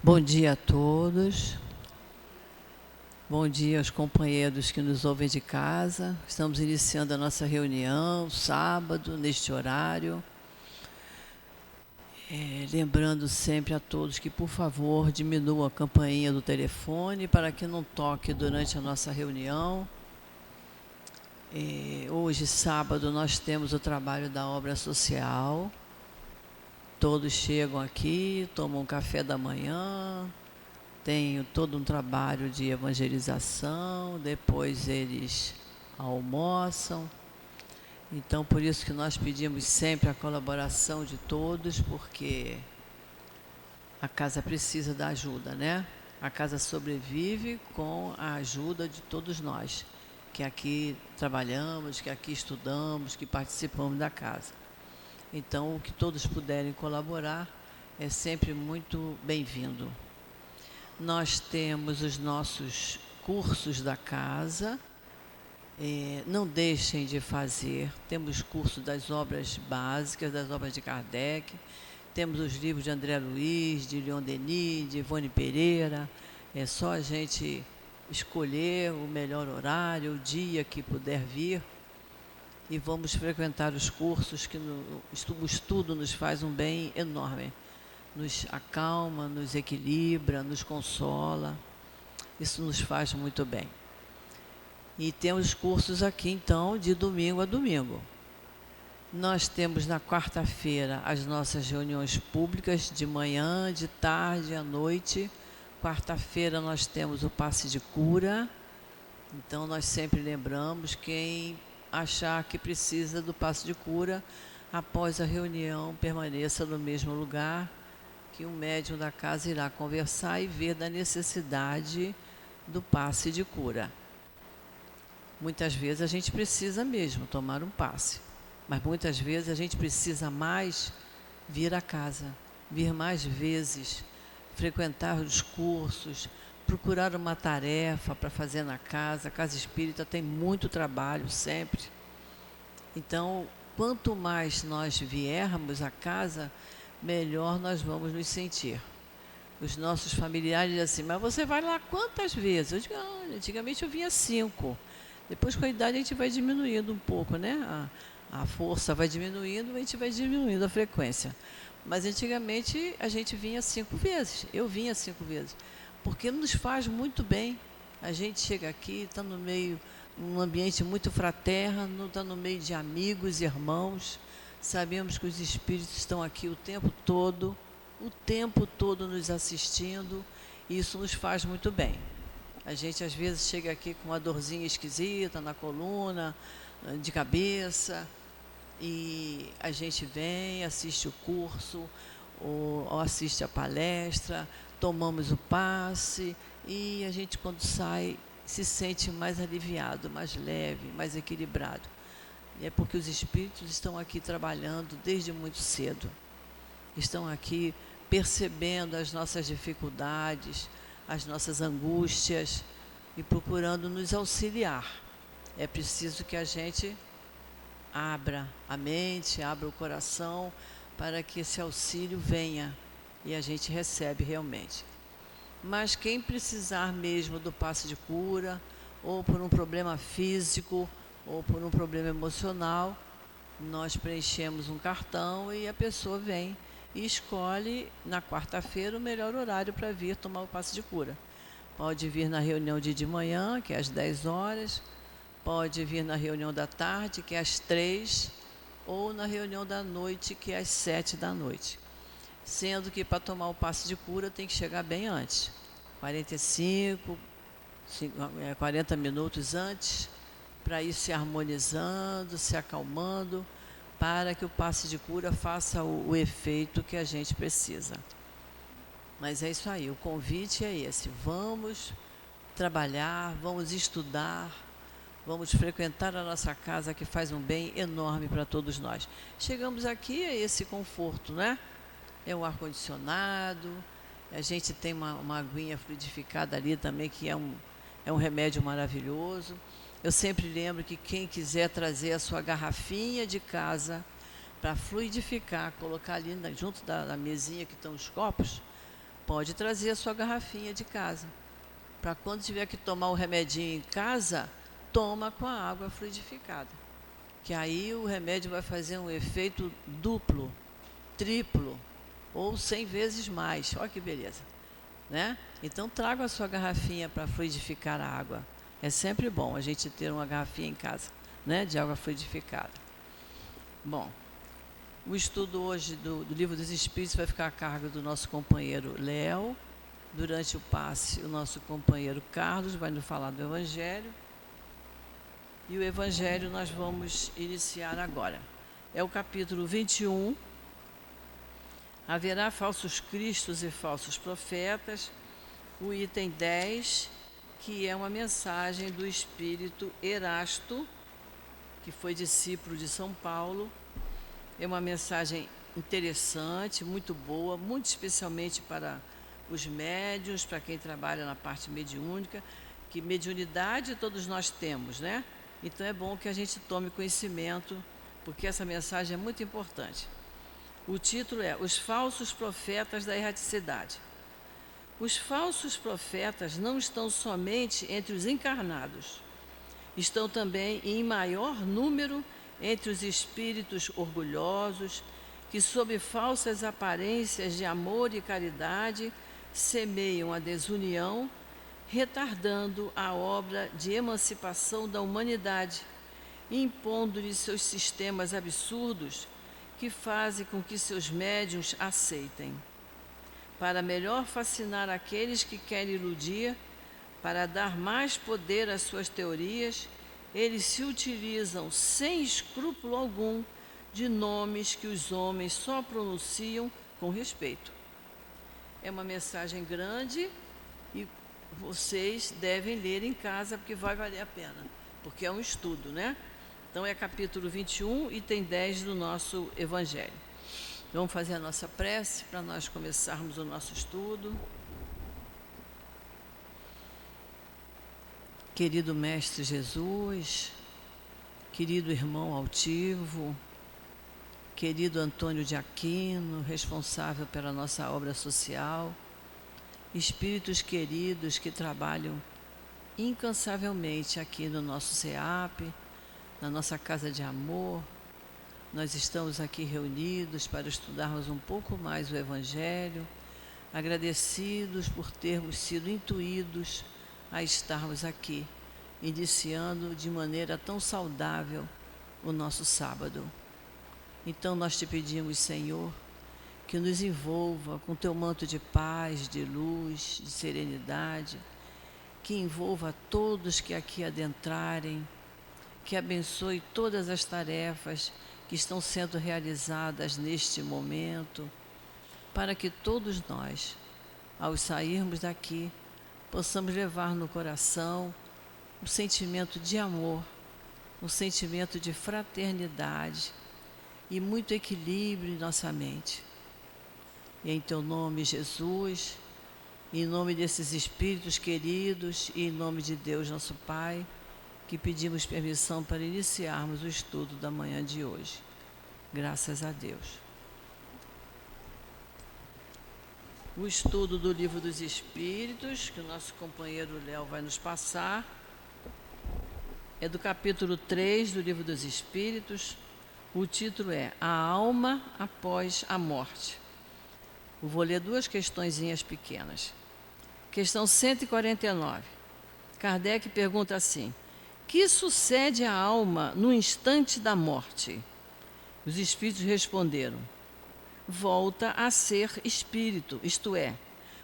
Bom dia a todos. Bom dia aos companheiros que nos ouvem de casa. Estamos iniciando a nossa reunião, sábado, neste horário. Lembrando sempre a todos que, por favor, diminuam a campainha do telefone para que não toque durante a nossa reunião. Hoje, sábado, nós temos o trabalho da obra social. Todos chegam aqui, tomam um café da manhã, tem todo um trabalho de evangelização, depois eles almoçam. Então, por isso que nós pedimos sempre a colaboração de todos, porque a casa precisa da ajuda, né? A casa sobrevive com a ajuda de todos nós, que aqui trabalhamos, que aqui estudamos, que participamos da casa. Então, o que todos puderem colaborar é sempre muito bem-vindo. Nós temos os nossos cursos da casa, não deixem de fazer. Temos curso das obras básicas, das obras de Kardec, temos os livros de André Luiz, de Leon Denis, de Ivone Pereira. É só a gente escolher o melhor horário, o dia que puder vir, e vamos frequentar os cursos, que o estudo nos faz um bem enorme. Nos acalma, nos equilibra, nos consola. Isso nos faz muito bem. E temos cursos aqui, então, de domingo a domingo. Nós temos na quarta-feira as nossas reuniões públicas, de manhã, de tarde, à noite. Quarta-feira nós temos o passe de cura. Então, nós sempre lembramos, quem achar que precisa do passe de cura, após a reunião, permaneça no mesmo lugar, que o médium da casa irá conversar e ver da necessidade do passe de cura. Muitas vezes a gente precisa mesmo tomar um passe, mas muitas vezes a gente precisa mais vir à casa, vir mais vezes, frequentar os cursos, procurar uma tarefa para fazer na casa. A casa espírita tem muito trabalho sempre. Então, quanto mais nós viermos à casa, melhor nós vamos nos sentir. Os nossos familiares dizem assim: mas você vai lá quantas vezes? Eu digo: antigamente eu vinha 5. Depois, com a idade, a gente vai diminuindo um pouco, né? A força vai diminuindo, a gente vai diminuindo a frequência. Mas antigamente a gente vinha 5 vezes. Eu vinha 5 vezes. Porque nos faz muito bem. A gente chega aqui, está no meio, num ambiente muito fraterno, está no meio de amigos, irmãos. Sabemos que os espíritos estão aqui o tempo todo nos assistindo, e isso nos faz muito bem. A gente às vezes chega aqui com uma dorzinha esquisita na coluna, de cabeça, e a gente vem, assiste o curso, ou assiste a palestra, tomamos o passe, e a gente, quando sai, se sente mais aliviado, mais leve, mais equilibrado. É porque os espíritos estão aqui trabalhando desde muito cedo. Estão aqui percebendo as nossas dificuldades, as nossas angústias e procurando nos auxiliar. É preciso que a gente abra a mente, abra o coração, para que esse auxílio venha e a gente recebe realmente. Mas quem precisar mesmo do passe de cura, ou por um problema físico, ou por um problema emocional, nós preenchemos um cartão e a pessoa vem e escolhe na quarta-feira o melhor horário para vir tomar o passe de cura. Pode vir na reunião de manhã, que é às 10 horas, pode vir na reunião da tarde, que é às 3, ou na reunião da noite, que é às 7 da noite. Sendo que para tomar o passe de cura tem que chegar bem antes, 40 minutos antes, para ir se harmonizando, se acalmando, para que o passe de cura faça o efeito que a gente precisa. Mas é isso aí, o convite é esse: vamos trabalhar, vamos estudar, vamos frequentar a nossa casa, que faz um bem enorme para todos nós. Chegamos aqui, é esse conforto, né? É o ar-condicionado, a gente tem uma aguinha fluidificada ali também, que é um remédio maravilhoso. Eu sempre lembro que quem quiser trazer a sua garrafinha de casa para fluidificar, colocar ali junto da mesinha que estão os copos, pode trazer a sua garrafinha de casa. Para quando tiver que tomar o remedinho em casa, toma com a água fluidificada. Que aí o remédio vai fazer um efeito duplo, triplo ou 100 vezes mais. Olha que beleza, né? Então traga a sua garrafinha para fluidificar a água. É sempre bom a gente ter uma garrafinha em casa, né, de água fluidificada. Bom, o estudo hoje do Livro dos Espíritos vai ficar a cargo do nosso companheiro Léo. Durante o passe, o nosso companheiro Carlos vai nos falar do Evangelho. E o Evangelho nós vamos iniciar agora. É o capítulo 21. Haverá falsos cristos e falsos profetas. O item 10, que é uma mensagem do espírito Erasto, que foi discípulo de São Paulo. É uma mensagem interessante, muito boa, muito especialmente para os médiuns, para quem trabalha na parte mediúnica, que mediunidade todos nós temos, né? Então é bom que a gente tome conhecimento, porque essa mensagem é muito importante. O título é Os Falsos Profetas da Erraticidade. Os falsos profetas não estão somente entre os encarnados, estão também em maior número entre os espíritos orgulhosos, que sob falsas aparências de amor e caridade semeiam a desunião, retardando a obra de emancipação da humanidade, impondo-lhe seus sistemas absurdos que fazem com que seus médiuns aceitem. Para melhor fascinar aqueles que querem iludir, para dar mais poder às suas teorias, eles se utilizam sem escrúpulo algum de nomes que os homens só pronunciam com respeito. É uma mensagem grande e vocês devem ler em casa, porque vai valer a pena, porque é um estudo, né? Então é capítulo 21, item 10 do nosso Evangelho. Vamos fazer a nossa prece para nós começarmos o nosso estudo. Querido Mestre Jesus, querido irmão altivo, querido Antônio de Aquino, responsável pela nossa obra social, espíritos queridos que trabalham incansavelmente aqui no nosso CEAP, na nossa casa de amor, nós estamos aqui reunidos para estudarmos um pouco mais o Evangelho, agradecidos por termos sido intuídos a estarmos aqui, iniciando de maneira tão saudável o nosso sábado. Então nós te pedimos, Senhor, que nos envolva com teu manto de paz, de luz, de serenidade, que envolva todos que aqui adentrarem, que abençoe todas as tarefas que estão sendo realizadas neste momento, para que todos nós, ao sairmos daqui, possamos levar no coração um sentimento de amor, um sentimento de fraternidade e muito equilíbrio em nossa mente. E em teu nome, Jesus, em nome desses espíritos queridos e em nome de Deus, nosso Pai, que pedimos permissão para iniciarmos o estudo da manhã de hoje. Graças a Deus. O estudo do Livro dos Espíritos, que o nosso companheiro Léo vai nos passar, é do capítulo 3 do Livro dos Espíritos. O título é A Alma Após a Morte. Eu vou ler duas questõezinhas pequenas. Questão 149. Kardec pergunta assim: que sucede à alma no instante da morte? Os espíritos responderam: volta a ser espírito, isto é,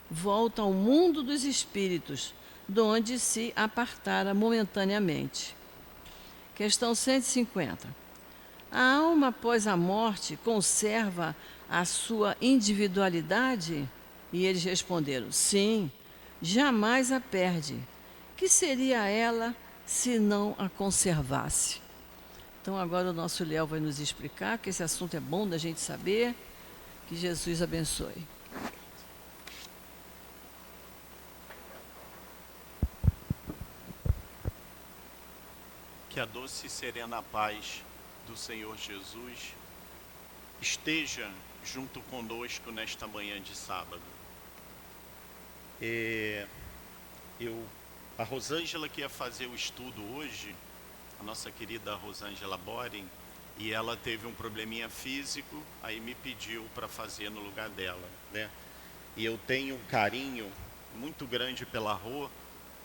volta ao mundo dos espíritos, de onde se apartara momentaneamente. Questão 150. A alma após a morte conserva a sua individualidade? E eles responderam: sim, jamais a perde. Que seria ela se não a conservasse? Então agora o nosso Léo vai nos explicar, que esse assunto é bom da gente saber. Que Jesus abençoe. Que a doce e serena paz do Senhor Jesus esteja junto conosco nesta manhã de sábado. A Rosângela que ia fazer o estudo hoje, a nossa querida Rosângela Boring, e ela teve um probleminha físico, aí me pediu para fazer no lugar dela, né? E eu tenho um carinho muito grande pela Rô,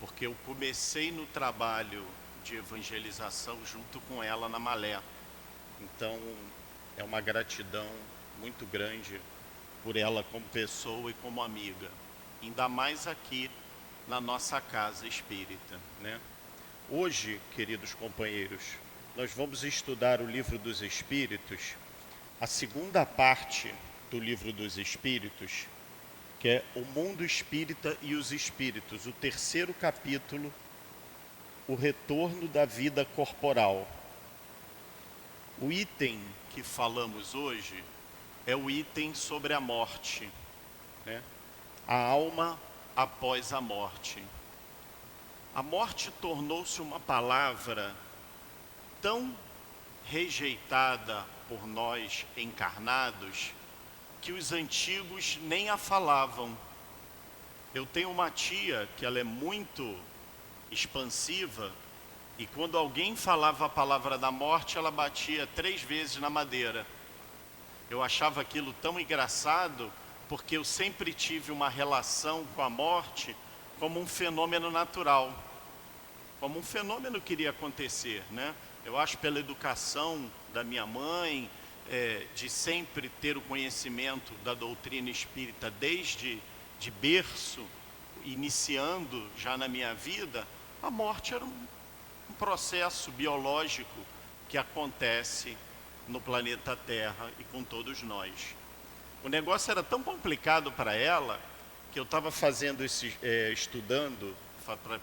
porque eu comecei no trabalho de evangelização junto com ela na Malé. Então, é uma gratidão muito grande por ela como pessoa e como amiga. Ainda mais aqui na nossa casa espírita, né? Hoje, queridos companheiros, nós vamos estudar o Livro dos Espíritos, a segunda parte do Livro dos Espíritos, que é o mundo espírita e os espíritos, o terceiro capítulo, o retorno da vida corporal. O item que falamos hoje é o item sobre a morte, né? A alma após a morte. A morte tornou-se uma palavra tão rejeitada por nós encarnados que os antigos nem a falavam. Eu tenho uma tia que ela é muito expansiva e quando alguém falava a palavra da morte, ela batia 3 vezes na madeira. Eu achava aquilo tão engraçado porque eu sempre tive uma relação com a morte como um fenômeno natural, como um fenômeno que iria acontecer, né? Eu acho pela educação da minha mãe, de sempre ter o conhecimento da doutrina espírita desde de berço, iniciando já na minha vida, a morte era um processo biológico que acontece no planeta Terra e com todos nós. O negócio era tão complicado para ela que eu estava fazendo estudando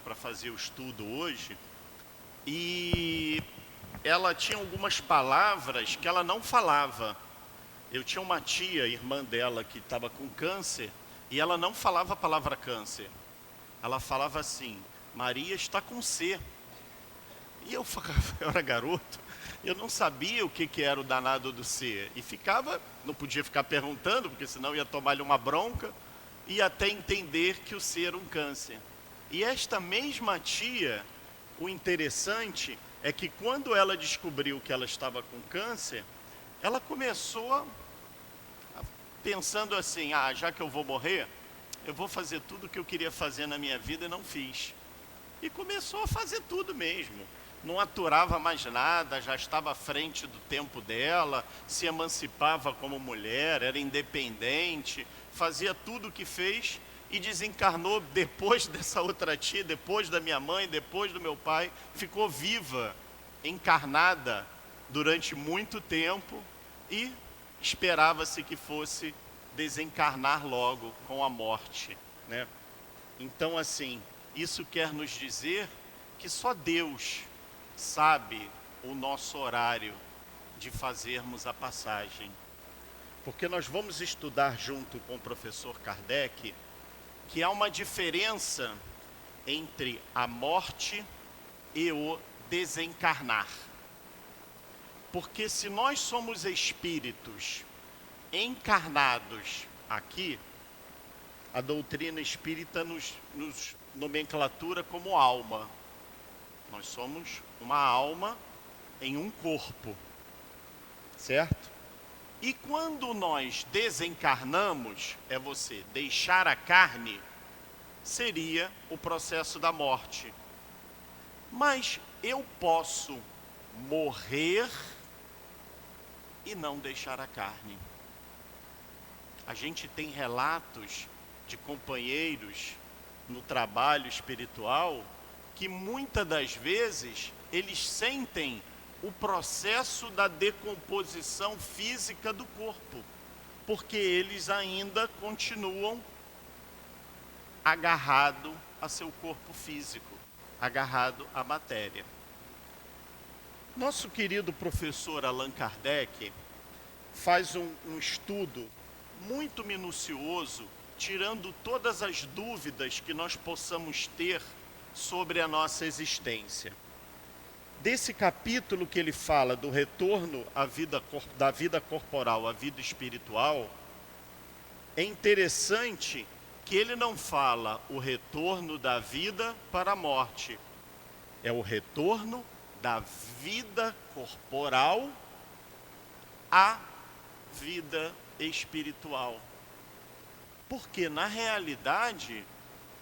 para fazer o estudo hoje, e ela tinha algumas palavras que ela não falava. Eu tinha uma tia, irmã dela, que estava com câncer, e ela não falava a palavra câncer. Ela falava assim: Maria está com C. E eu era garoto, eu não sabia o que era o danado do C. E não podia ficar perguntando, porque senão ia tomar-lhe uma bronca, e até entender que o C era um câncer. E esta mesma tia, o interessante é que quando ela descobriu que ela estava com câncer, ela começou pensando assim: já que eu vou morrer, eu vou fazer tudo o que eu queria fazer na minha vida e não fiz. E começou a fazer tudo mesmo. Não aturava mais nada, já estava à frente do tempo dela, se emancipava como mulher, era independente, fazia tudo o que fez e desencarnou depois dessa outra tia, depois da minha mãe, depois do meu pai. Ficou viva, encarnada durante muito tempo e esperava-se que fosse desencarnar logo com a morte, né? Então, assim, isso quer nos dizer que só Deus sabe o nosso horário de fazermos a passagem. Porque nós vamos estudar junto com o professor Kardec que há uma diferença entre a morte e o desencarnar. Porque se nós somos espíritos encarnados aqui, a doutrina espírita nos nomenclatura como alma. Nós somos uma alma em um corpo, certo? E quando nós desencarnamos, é você deixar a carne, seria o processo da morte. Mas eu posso morrer e não deixar a carne. A gente tem relatos de companheiros no trabalho espiritual que muitas das vezes eles sentem o processo da decomposição física do corpo, porque eles ainda continuam agarrados a seu corpo físico, agarrado à matéria. Nosso querido professor Allan Kardec faz um estudo muito minucioso, tirando todas as dúvidas que nós possamos ter sobre a nossa existência. Desse capítulo que ele fala do retorno da vida corporal à vida espiritual, é interessante que ele não fala o retorno da vida para a morte, é o retorno da vida corporal à vida espiritual. Porque, na realidade,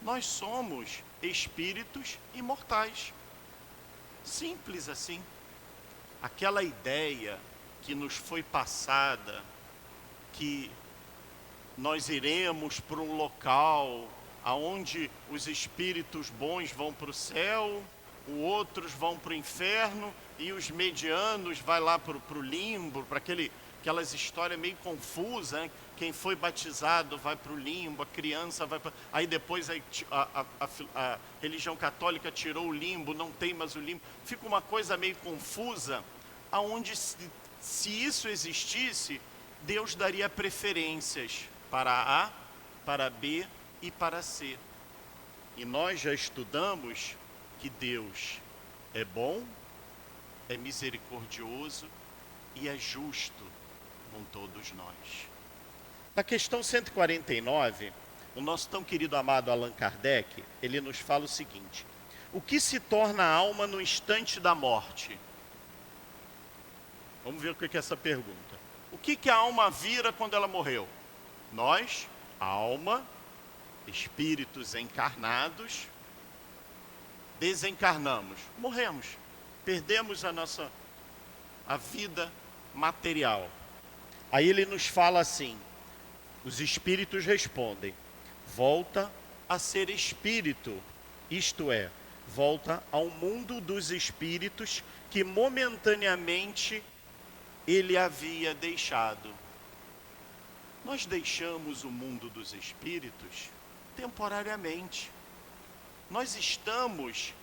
nós somos espíritos imortais. Simples assim. Aquela ideia que nos foi passada, que nós iremos para um local aonde os espíritos bons vão para o céu, os outros vão para o inferno e os medianos vai lá para o limbo, para aquelas histórias meio confusas, né? Quem foi batizado vai para o limbo, a criança vai para... Aí depois a religião católica tirou o limbo, não tem mais o limbo. Fica uma coisa meio confusa, aonde se isso existisse, Deus daria preferências para A, para B e para C. E nós já estudamos que Deus é bom, é misericordioso e é justo com todos nós. Na questão 149, o nosso tão querido amado Allan Kardec, ele nos fala o seguinte: o que se torna a alma no instante da morte? Vamos ver o que é essa pergunta. O que a alma vira quando ela morreu? Nós, alma, espíritos encarnados, desencarnamos, morremos, perdemos a vida material. Aí ele nos fala assim, os espíritos respondem, volta a ser espírito, isto é, volta ao mundo dos espíritos que momentaneamente ele havia deixado. Nós deixamos o mundo dos espíritos temporariamente. Nós estamos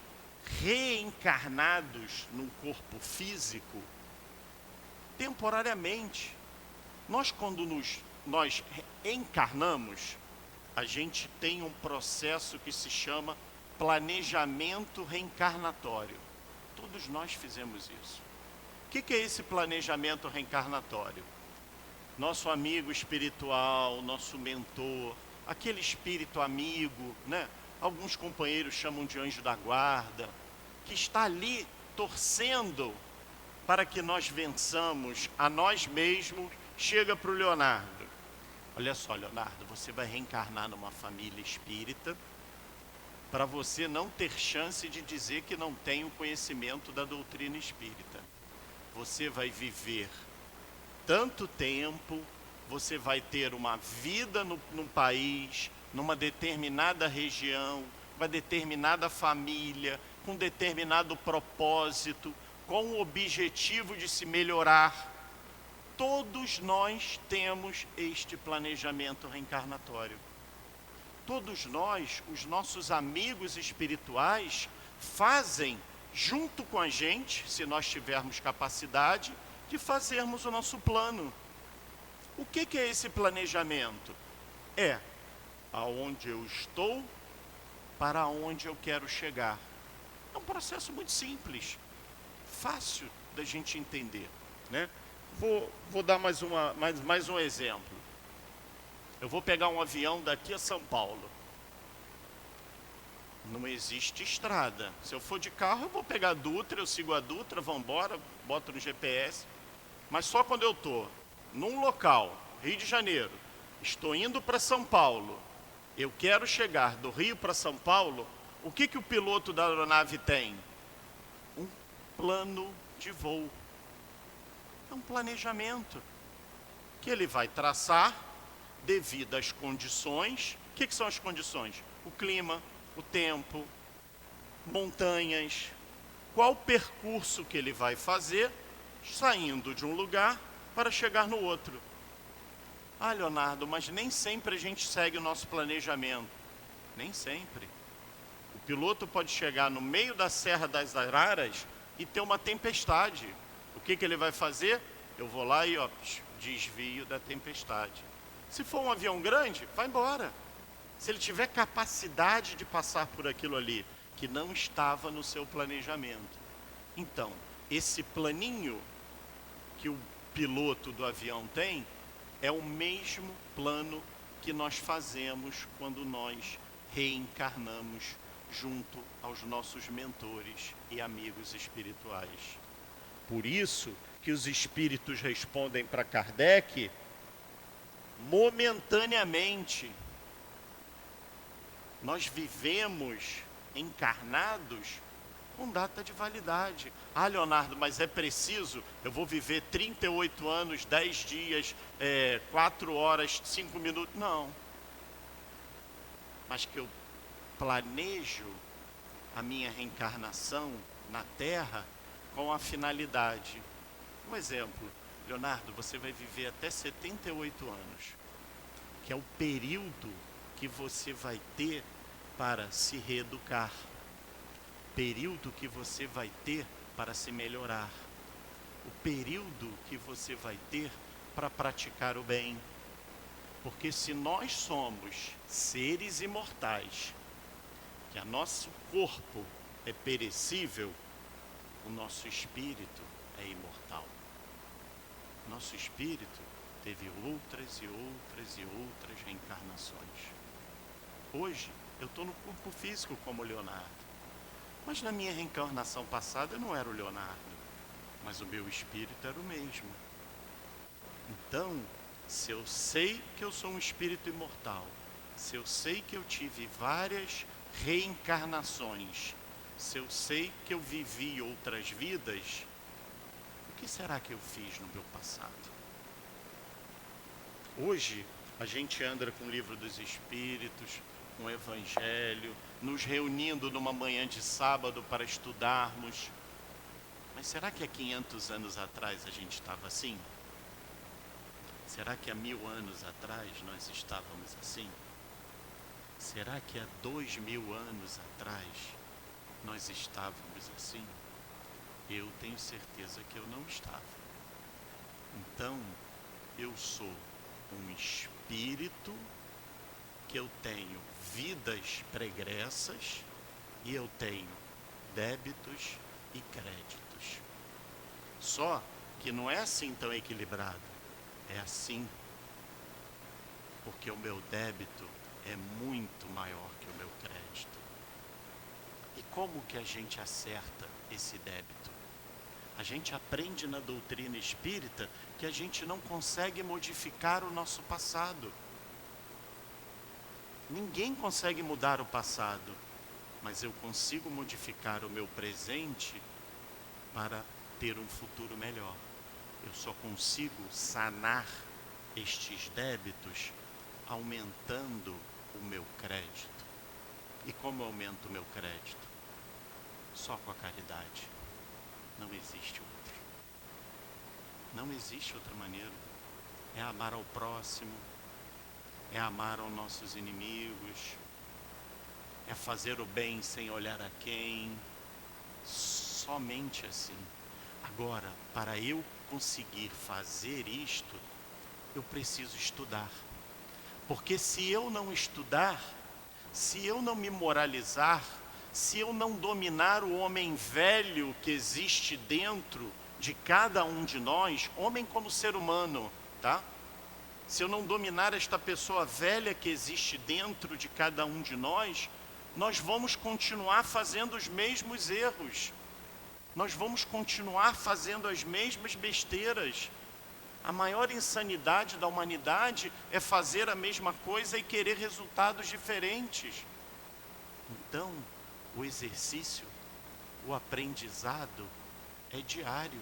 reencarnados num corpo físico temporariamente. Quando nós encarnamos, a gente tem um processo que se chama planejamento reencarnatório. Todos nós fizemos isso. O que é esse planejamento reencarnatório? Nosso amigo espiritual, nosso mentor, aquele espírito amigo, né? Alguns companheiros chamam de anjo da guarda, que está ali torcendo para que nós vençamos a nós mesmos. Chega para o Leonardo, olha só, Leonardo, você vai reencarnar numa família espírita para você não ter chance de dizer que não tem o conhecimento da doutrina espírita. Você vai viver tanto tempo, você vai ter uma vida num país, numa determinada região, uma determinada família, com determinado propósito, com o objetivo de se melhorar. Todos nós temos este planejamento reencarnatório. Todos nós, os nossos amigos espirituais, fazem junto com a gente, se nós tivermos capacidade, de fazermos o nosso plano. O que é esse planejamento? É aonde eu estou, para onde eu quero chegar. É um processo muito simples, fácil da gente entender, né? Vou dar mais um exemplo. Eu vou pegar um avião daqui a São Paulo. Não existe estrada. Se eu for de carro, eu vou pegar a Dutra, eu sigo a Dutra, vou embora, boto no GPS. Mas só quando eu estou num local, Rio de Janeiro, estou indo para São Paulo, eu quero chegar do Rio para São Paulo, o que o piloto da aeronave tem? Um plano de voo. É um planejamento que ele vai traçar devido às condições. O que são as condições? O clima, o tempo, montanhas. Qual o percurso que ele vai fazer, saindo de um lugar para chegar no outro. Ah, Leonardo, mas nem sempre a gente segue o nosso planejamento. Nem sempre. O piloto pode chegar no meio da Serra das Araras e ter uma tempestade. O que ele vai fazer? Eu vou lá e desvio da tempestade. Se for um avião grande, vai embora. Se ele tiver capacidade de passar por aquilo ali, que não estava no seu planejamento. Então, esse planinho que o piloto do avião tem, é o mesmo plano que nós fazemos quando nós reencarnamos junto aos nossos mentores e amigos espirituais. Por isso que os espíritos respondem para Kardec momentaneamente. Nós vivemos encarnados com data de validade. Ah, Leonardo, mas é preciso, eu vou viver 38 anos, 10 dias, 4 horas, 5 minutos. Não. Mas que eu planejo a minha reencarnação na Terra com a finalidade. Um exemplo, Leonardo, você vai viver até 78 anos, que é o período que você vai ter para se reeducar, período que você vai ter para se melhorar, o período que você vai ter para praticar o bem. Porque se nós somos seres imortais, que o nosso corpo é perecível, o nosso espírito é imortal. Nosso espírito teve outras e outras e outras reencarnações. Hoje, eu estou no corpo físico como Leonardo. Mas na minha reencarnação passada eu não era o Leonardo, mas o meu espírito era o mesmo. Então, se eu sei que eu sou um espírito imortal, se eu sei que eu tive várias reencarnações, se eu sei que eu vivi outras vidas, o que será que eu fiz no meu passado? Hoje, a gente anda com o Livro dos Espíritos, com o Evangelho, nos reunindo numa manhã de sábado para estudarmos. Mas será que há 500 anos atrás a gente estava assim? Será que há 1000 anos atrás nós estávamos assim? Será que há 2000 anos atrás nós estávamos assim? Eu tenho certeza que eu não estava. Então, eu sou um espírito que eu tenho vidas pregressas e eu tenho débitos e créditos. Só que não é assim tão equilibrado, é assim, porque o meu débito é muito maior que o meu crédito. E como que a gente acerta esse débito? A gente aprende na doutrina espírita que a gente não consegue modificar o nosso passado. Ninguém consegue mudar o passado, mas eu consigo modificar o meu presente para ter um futuro melhor. Eu só consigo sanar estes débitos aumentando o meu crédito. E como eu aumento o meu crédito? Só com a caridade. Não existe outro. Não existe outra maneira. É amar ao próximo, é amar aos nossos inimigos, é fazer o bem sem olhar a quem. Somente assim. Agora, para eu conseguir fazer isto, eu preciso estudar. Porque se eu não estudar, se eu não me moralizar, se eu não dominar o homem velho que existe dentro de cada um de nós, homem como ser humano, tá? Se eu não dominar esta pessoa velha que existe dentro de cada um de nós, nós vamos continuar fazendo os mesmos erros. Nós vamos continuar fazendo as mesmas besteiras. A maior insanidade da humanidade é fazer a mesma coisa e querer resultados diferentes. Então, o exercício, o aprendizado é diário,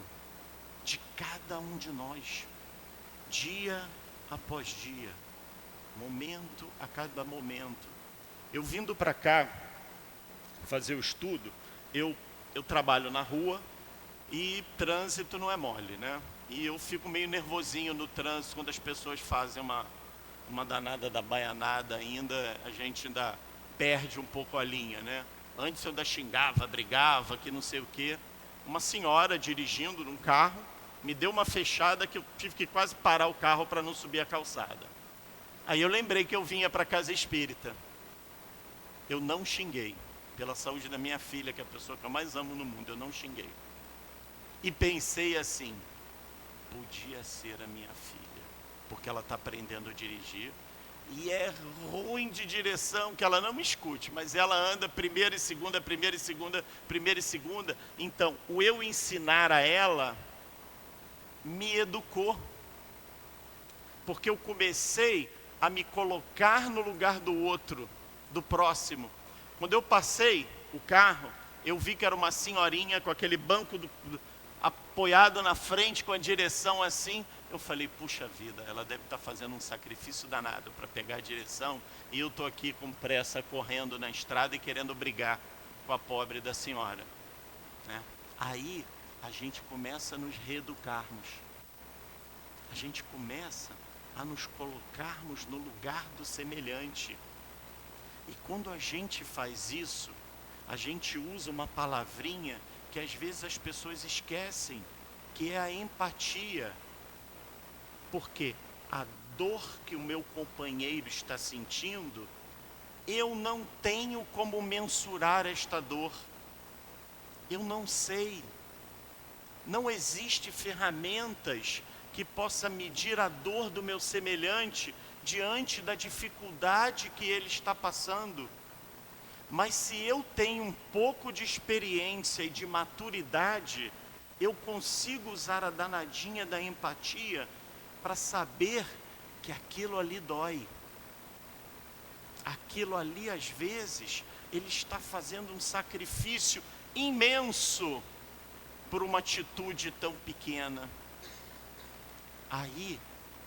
de cada um de nós, dia após dia, momento a cada momento. Eu vindo para cá fazer o estudo, eu trabalho na rua e trânsito não é mole, né? E eu fico meio nervosinho no trânsito quando as pessoas fazem uma danada da baianada ainda, a gente ainda perde um pouco a linha, né? Antes eu ainda xingava, brigava, que não sei o quê. Uma senhora dirigindo num carro me deu uma fechada que eu tive que quase parar o carro para não subir a calçada. Aí eu lembrei que eu vinha para a casa espírita. Eu não xinguei. Pela saúde da minha filha, que é a pessoa que eu mais amo no mundo, eu não xinguei. E pensei assim, podia ser a minha filha, porque ela está aprendendo a dirigir, e é ruim de direção, que ela não me escute, mas ela anda primeira e segunda, primeira e segunda, primeira e segunda. Então, o eu ensinar a ela me educou, porque eu comecei a me colocar no lugar do outro, do próximo. Quando eu passei o carro, eu vi que era uma senhorinha com aquele banco apoiado na frente, com a direção assim. Eu falei, puxa vida, ela deve estar fazendo um sacrifício danado para pegar a direção, e eu estou aqui com pressa, correndo na estrada e querendo brigar com a pobre da senhora, né? Aí a gente começa a nos reeducarmos, a gente começa a nos colocarmos no lugar do semelhante. E quando a gente faz isso, a gente usa uma palavrinha que às vezes as pessoas esquecem, que é a empatia. Porque a dor que o meu companheiro está sentindo, eu não tenho como mensurar esta dor. Eu não sei. Não existe ferramentas que possa medir a dor do meu semelhante diante da dificuldade que ele está passando. Mas se eu tenho um pouco de experiência e de maturidade, eu consigo usar a danadinha da empatia para saber que aquilo ali dói. Aquilo ali, às vezes, ele está fazendo um sacrifício imenso por uma atitude tão pequena. Aí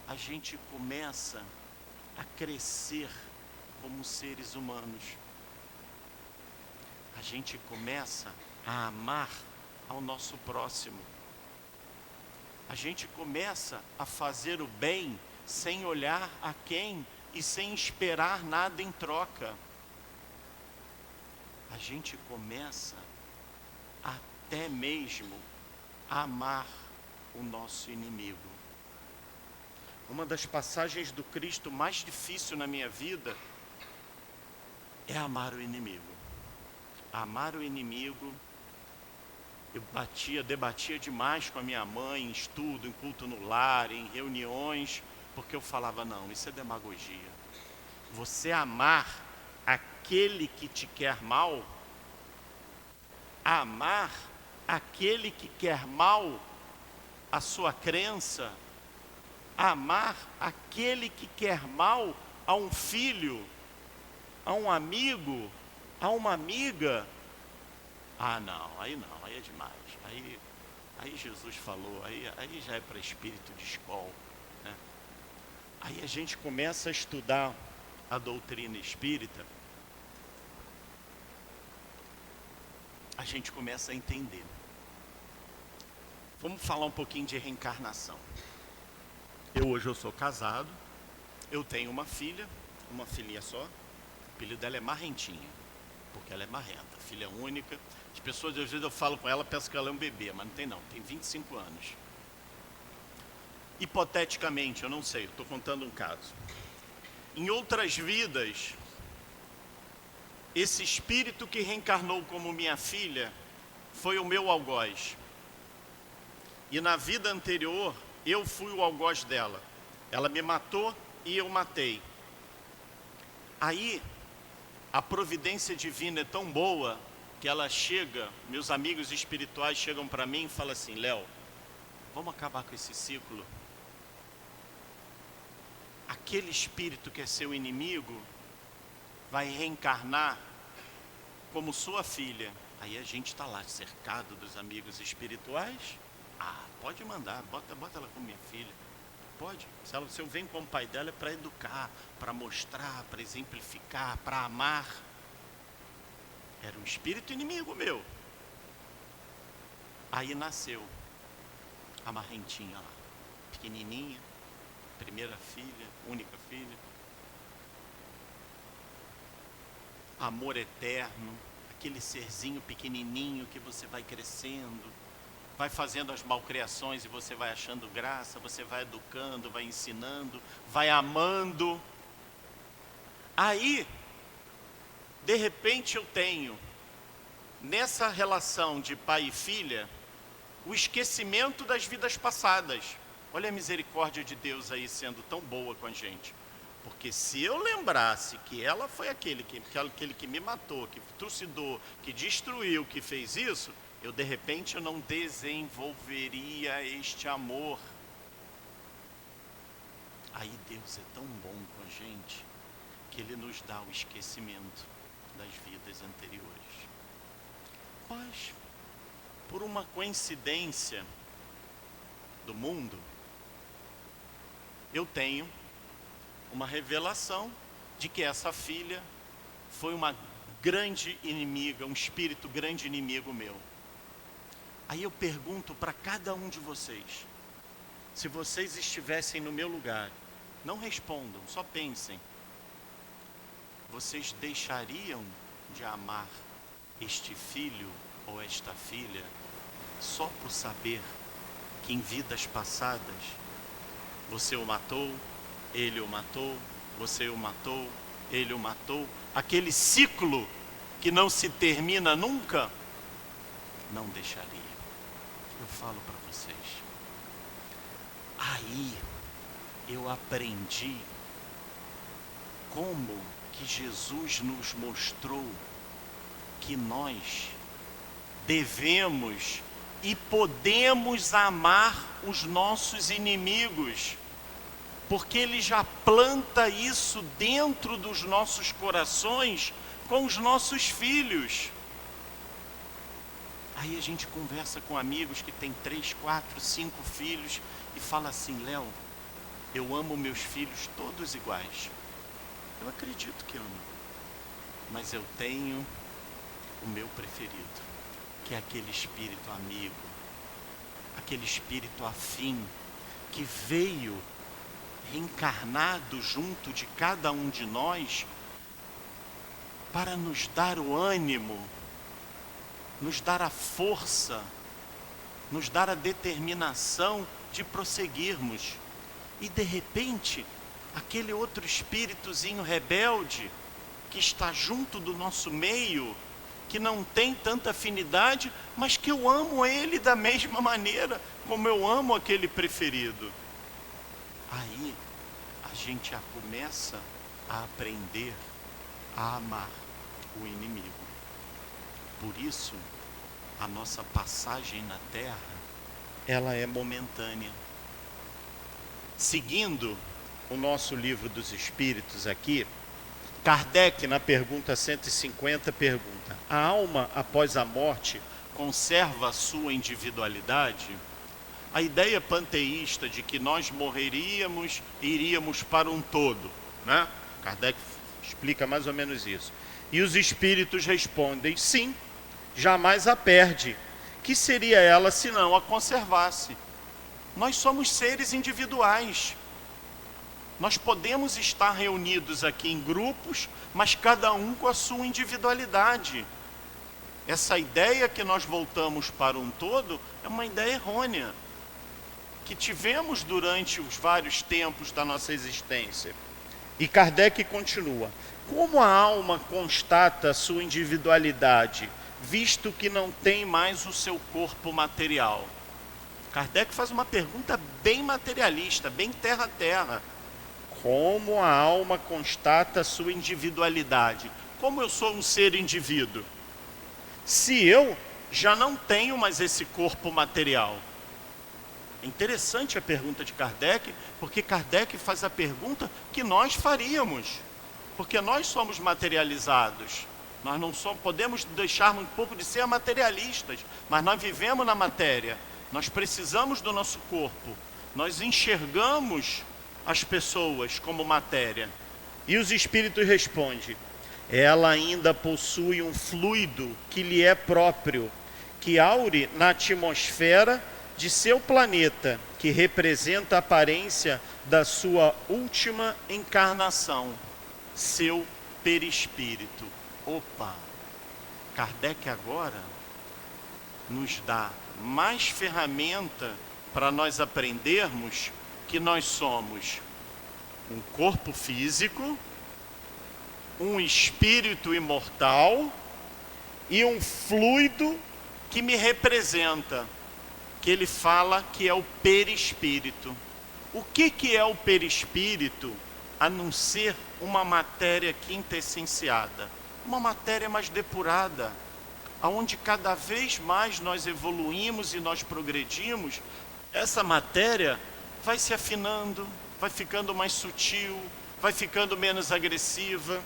a gente começa a crescer como seres humanos. A gente começa a amar ao nosso próximo. A gente começa a fazer o bem sem olhar a quem e sem esperar nada em troca. A gente começa até mesmo a amar o nosso inimigo. Uma das passagens do Cristo mais difícil na minha vida é amar o inimigo. Amar o inimigo. Eu debatia demais com a minha mãe em estudo, em culto no lar, em reuniões, porque eu falava, não, isso é demagogia. Você amar aquele que te quer mal, amar aquele que quer mal a sua crença, amar aquele que quer mal a um filho, a um amigo, a uma amiga. Ah, não, aí é demais. Aí Jesus falou, aí já é para espírito de escola, né? Aí a gente começa a estudar a doutrina espírita, a gente começa a entender. Vamos falar um pouquinho de reencarnação. Hoje eu sou casado, eu tenho uma filhinha só, o apelido dela é Marrentinha, porque ela é marrenta, filha única. As pessoas, às vezes eu falo com ela, penso que ela é um bebê, mas não tem não, tem 25 anos. Hipoteticamente, eu não sei, eu estou contando um caso. Em outras vidas, esse espírito que reencarnou como minha filha foi o meu algoz. E na vida anterior, eu fui o algoz dela. Ela me matou e eu matei. Aí, a providência divina é tão boa que ela chega, meus amigos espirituais chegam para mim e falam assim, Léo, vamos acabar com esse ciclo? Aquele espírito que é seu inimigo vai reencarnar como sua filha. Aí a gente está lá cercado dos amigos espirituais. Ah, pode mandar, bota ela como minha filha. Pode. Se eu venho como pai dela é para educar, para mostrar, para exemplificar, para amar. Era um espírito inimigo meu. Aí nasceu a Marrentinha lá, pequenininha, primeira filha, única filha. Amor eterno, aquele serzinho pequenininho que você vai crescendo, vai fazendo as malcriações e você vai achando graça, você vai educando, vai ensinando, vai amando. Aí, de repente eu tenho, nessa relação de pai e filha, o esquecimento das vidas passadas. Olha a misericórdia de Deus aí sendo tão boa com a gente. Porque se eu lembrasse que ela foi aquele que me matou, que trucidou, que destruiu, que fez isso, eu de repente eu não desenvolveria este amor. Aí Deus é tão bom com a gente, que Ele nos dá o esquecimento das vidas anteriores. Mas, por uma coincidência do mundo, eu tenho uma revelação de que essa filha foi uma grande inimiga, um espírito grande inimigo meu. Aí eu pergunto para cada um de vocês, se vocês estivessem no meu lugar, não respondam, só pensem. Vocês deixariam de amar este filho ou esta filha só por saber que em vidas passadas você o matou, ele o matou, você o matou, ele o matou? Aquele ciclo que não se termina nunca? Não deixaria. Eu falo para vocês. Aí eu aprendi como que Jesus nos mostrou que nós devemos e podemos amar os nossos inimigos, porque Ele já planta isso dentro dos nossos corações com os nossos filhos. Aí a gente conversa com amigos que tem 3, 4, 5 filhos e fala assim: Léo, eu amo meus filhos todos iguais. Eu acredito que amo, mas eu tenho o meu preferido, que é aquele espírito amigo, aquele espírito afim, que veio reencarnado junto de cada um de nós para nos dar o ânimo, nos dar a força, nos dar a determinação de prosseguirmos. E de repente, aquele outro espíritozinho rebelde que está junto do nosso meio, que não tem tanta afinidade, mas que eu amo ele da mesma maneira como eu amo aquele preferido. Aí a gente já começa a aprender a amar o inimigo. Por isso, a nossa passagem na Terra, ela é momentânea. Seguindo o nosso livro dos Espíritos aqui, Kardec, na pergunta 150, pergunta: a alma após a morte conserva a sua individualidade? A ideia panteísta de que nós morreríamos e iríamos para um todo, né? Kardec explica mais ou menos isso. E os espíritos respondem: sim, jamais a perde. Que seria ela se não a conservasse? Nós somos seres individuais. Nós podemos estar reunidos aqui em grupos, mas cada um com a sua individualidade. Essa ideia que nós voltamos para um todo é uma ideia errônea, que tivemos durante os vários tempos da nossa existência. E Kardec continua: como a alma constata a sua individualidade, visto que não tem mais o seu corpo material? Kardec faz uma pergunta bem materialista, bem terra a terra. Como a alma constata a sua individualidade? Como eu sou um ser indivíduo? Se eu já não tenho mais esse corpo material. É interessante a pergunta de Kardec, porque Kardec faz a pergunta que nós faríamos, porque nós somos materializados. Nós não somos, podemos deixar um pouco de ser materialistas, mas nós vivemos na matéria. Nós precisamos do nosso corpo. Nós enxergamos as pessoas como matéria. E os espíritos respondem: ela ainda possui um fluido que lhe é próprio, que aure na atmosfera de seu planeta, que representa a aparência da sua última encarnação, seu perispírito. Opa! Kardec agora nos dá mais ferramenta para nós aprendermos que nós somos um corpo físico, um espírito imortal e um fluido que me representa, que ele fala que é o perispírito. O que é o perispírito? a não ser uma matéria quintessenciada, uma matéria mais depurada, aonde cada vez mais nós evoluímos e nós progredimos, essa matéria vai se afinando, vai ficando mais sutil, vai ficando menos agressiva.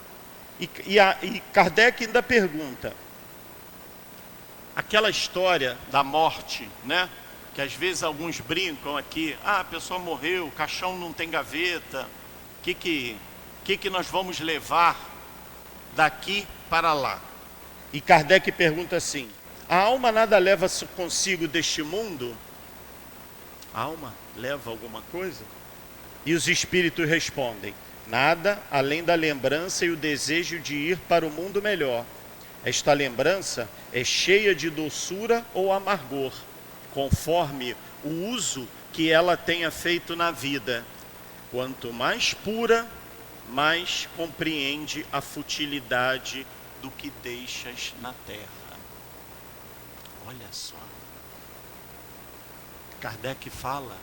E Kardec ainda pergunta, aquela história da morte, né? Que às vezes alguns brincam aqui, a pessoa morreu, o caixão não tem gaveta, o que nós vamos levar daqui para lá? E Kardec pergunta assim, a alma nada leva consigo deste mundo? A alma leva alguma coisa? E os espíritos respondem, nada além da lembrança e o desejo de ir para o mundo melhor. Esta lembrança é cheia de doçura ou amargor, conforme o uso que ela tenha feito na vida. Quanto mais pura, mais compreende a futilidade do que deixas na terra. Olha só. Kardec fala,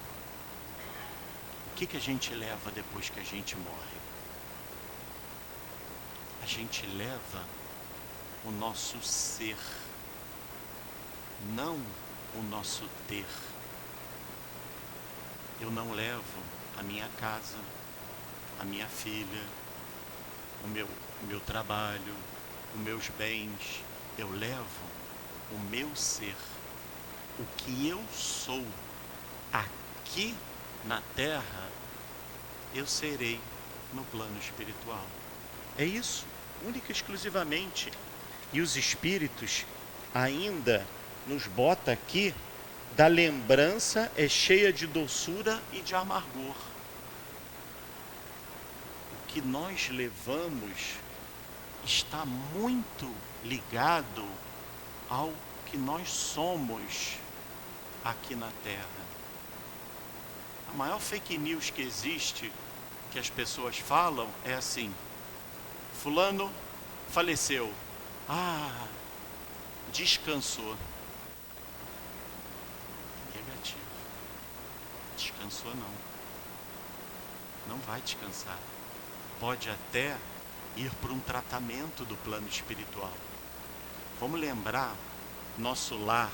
o que a gente leva depois que a gente morre? A gente leva o nosso ser, não o nosso ter. Eu não levo a minha casa, a minha filha, o meu trabalho, os meus bens. Eu levo o meu ser, o que eu sou aqui na terra, eu serei no plano espiritual. É isso, única e exclusivamente. E os espíritos ainda nos bota aqui, da lembrança é cheia de doçura e de amargor. O que nós levamos está muito ligado ao que nós somos aqui na Terra. A maior fake news que existe, que as pessoas falam, é assim, fulano faleceu, descansou. Negativo. Descansou não vai descansar. Pode até ir para um tratamento do plano espiritual. Vamos lembrar nosso lar,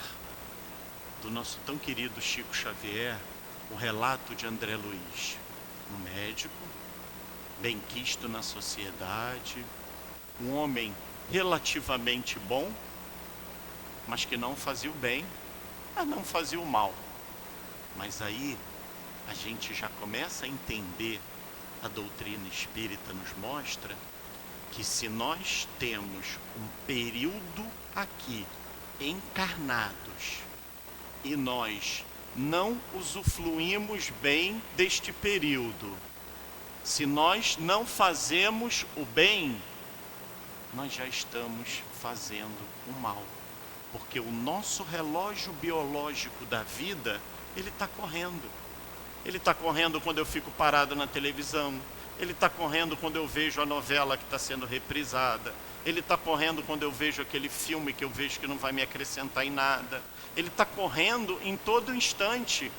do nosso tão querido Chico Xavier, o relato de André Luiz, um médico, benquisto na sociedade, um homem relativamente bom, mas que não fazia o bem, mas não fazia o mal. Mas aí a gente já começa a entender, a doutrina espírita nos mostra, que se nós temos um período aqui, encarnados, e nós não usufruímos bem deste período, se nós não fazemos o bem, nós já estamos fazendo o mal. Porque o nosso relógio biológico da vida, ele está correndo. Ele está correndo quando eu fico parado na televisão. Ele está correndo quando eu vejo a novela que está sendo reprisada. Ele está correndo quando eu vejo aquele filme que eu vejo que não vai me acrescentar em nada. Ele está correndo em todo instante.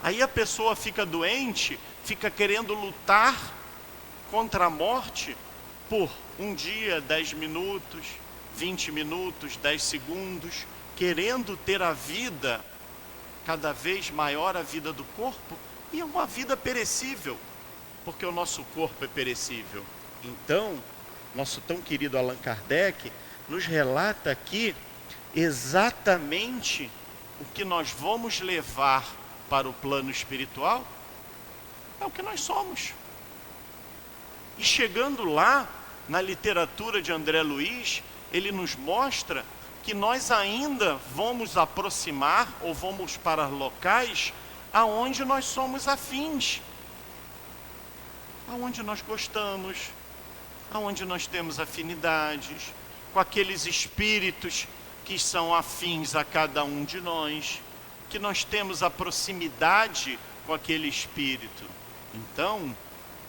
Aí a pessoa fica doente, fica querendo lutar contra a morte por um dia, 10 minutos, 20 minutos, 10 segundos, querendo ter a vida cada vez maior, a vida do corpo, e é uma vida perecível, porque o nosso corpo é perecível. Então, nosso tão querido Allan Kardec nos relata aqui exatamente o que nós vamos levar para o plano espiritual, é o que nós somos. E chegando lá, na literatura de André Luiz, ele nos mostra que nós ainda vamos aproximar ou vamos para locais aonde nós somos afins, aonde nós gostamos, aonde nós temos afinidades, com aqueles espíritos que são afins a cada um de nós, que nós temos a proximidade com aquele espírito. Então,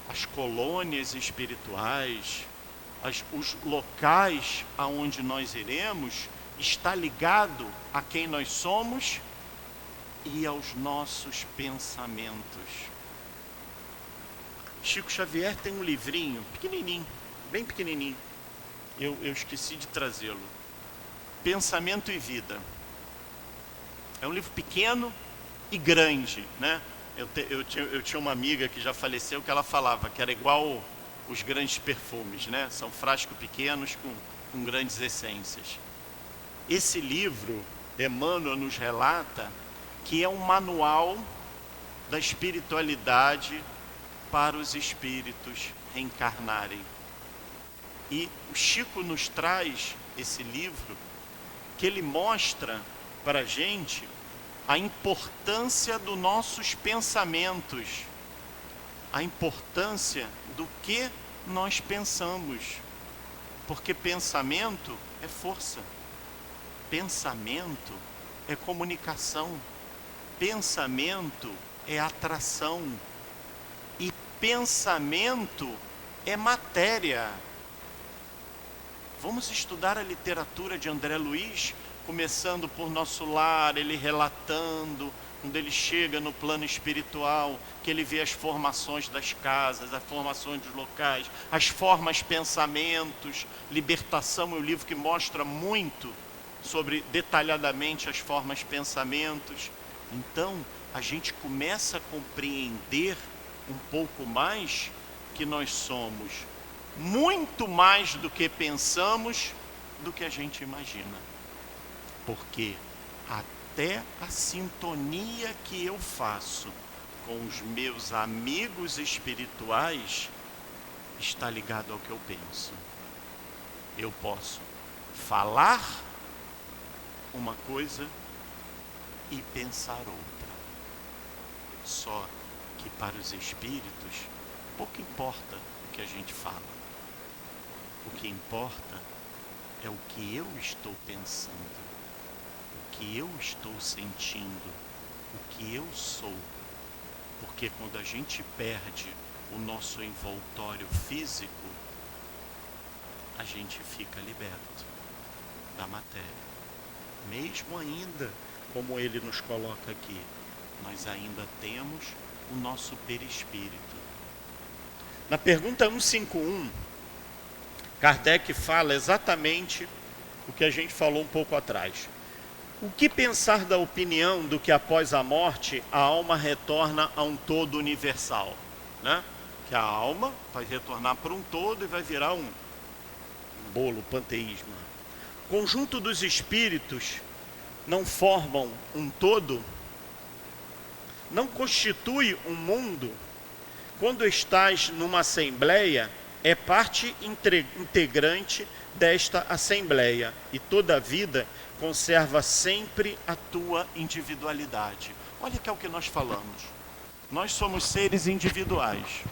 as colônias espirituais, os locais aonde nós iremos, está ligado a quem nós somos e aos nossos pensamentos. Chico Xavier tem um livrinho, pequenininho, bem pequenininho. Eu esqueci de trazê-lo. Pensamento e Vida. É um livro pequeno e grande, né? Eu tinha uma amiga que já faleceu que ela falava que era igual os grandes perfumes, né? São frascos pequenos com grandes essências. Esse livro, Emmanuel nos relata que é um manual da espiritualidade para os espíritos reencarnarem. E o Chico nos traz esse livro que ele mostra para a gente a importância dos nossos pensamentos, a importância do que nós pensamos, porque pensamento é força, pensamento é comunicação, pensamento é atração e pensamento é matéria. Vamos estudar a literatura de André Luiz, começando por Nosso Lar, ele relatando, quando ele chega no plano espiritual, que ele vê as formações das casas, as formações dos locais, as formas pensamentos, Libertação é um livro que mostra muito sobre, detalhadamente, as formas pensamentos. Então, a gente começa a compreender um pouco mais que nós somos muito mais do que pensamos, do que a gente imagina. Porque até a sintonia que eu faço com os meus amigos espirituais está ligado ao que eu penso. Eu posso falar uma coisa e pensar outra. Só que para os espíritos pouco importa o que a gente fala. O que importa é o que eu estou pensando, o que eu estou sentindo, o que eu sou. Porque quando a gente perde o nosso envoltório físico, a gente fica liberto da matéria. Mesmo ainda, como ele nos coloca aqui, nós ainda temos o nosso perispírito. Na pergunta 151, Kardec fala exatamente o que a gente falou um pouco atrás. O que pensar da opinião do que após a morte a alma retorna a um todo universal, né? Que a alma vai retornar para um todo e vai virar um bolo, panteísmo. Conjunto dos espíritos não formam um todo? Não constitui um mundo? Quando estás numa assembleia, é parte integrante desta assembleia e toda a vida conserva sempre a tua individualidade. Olha que é o que nós falamos. Nós somos seres individuais.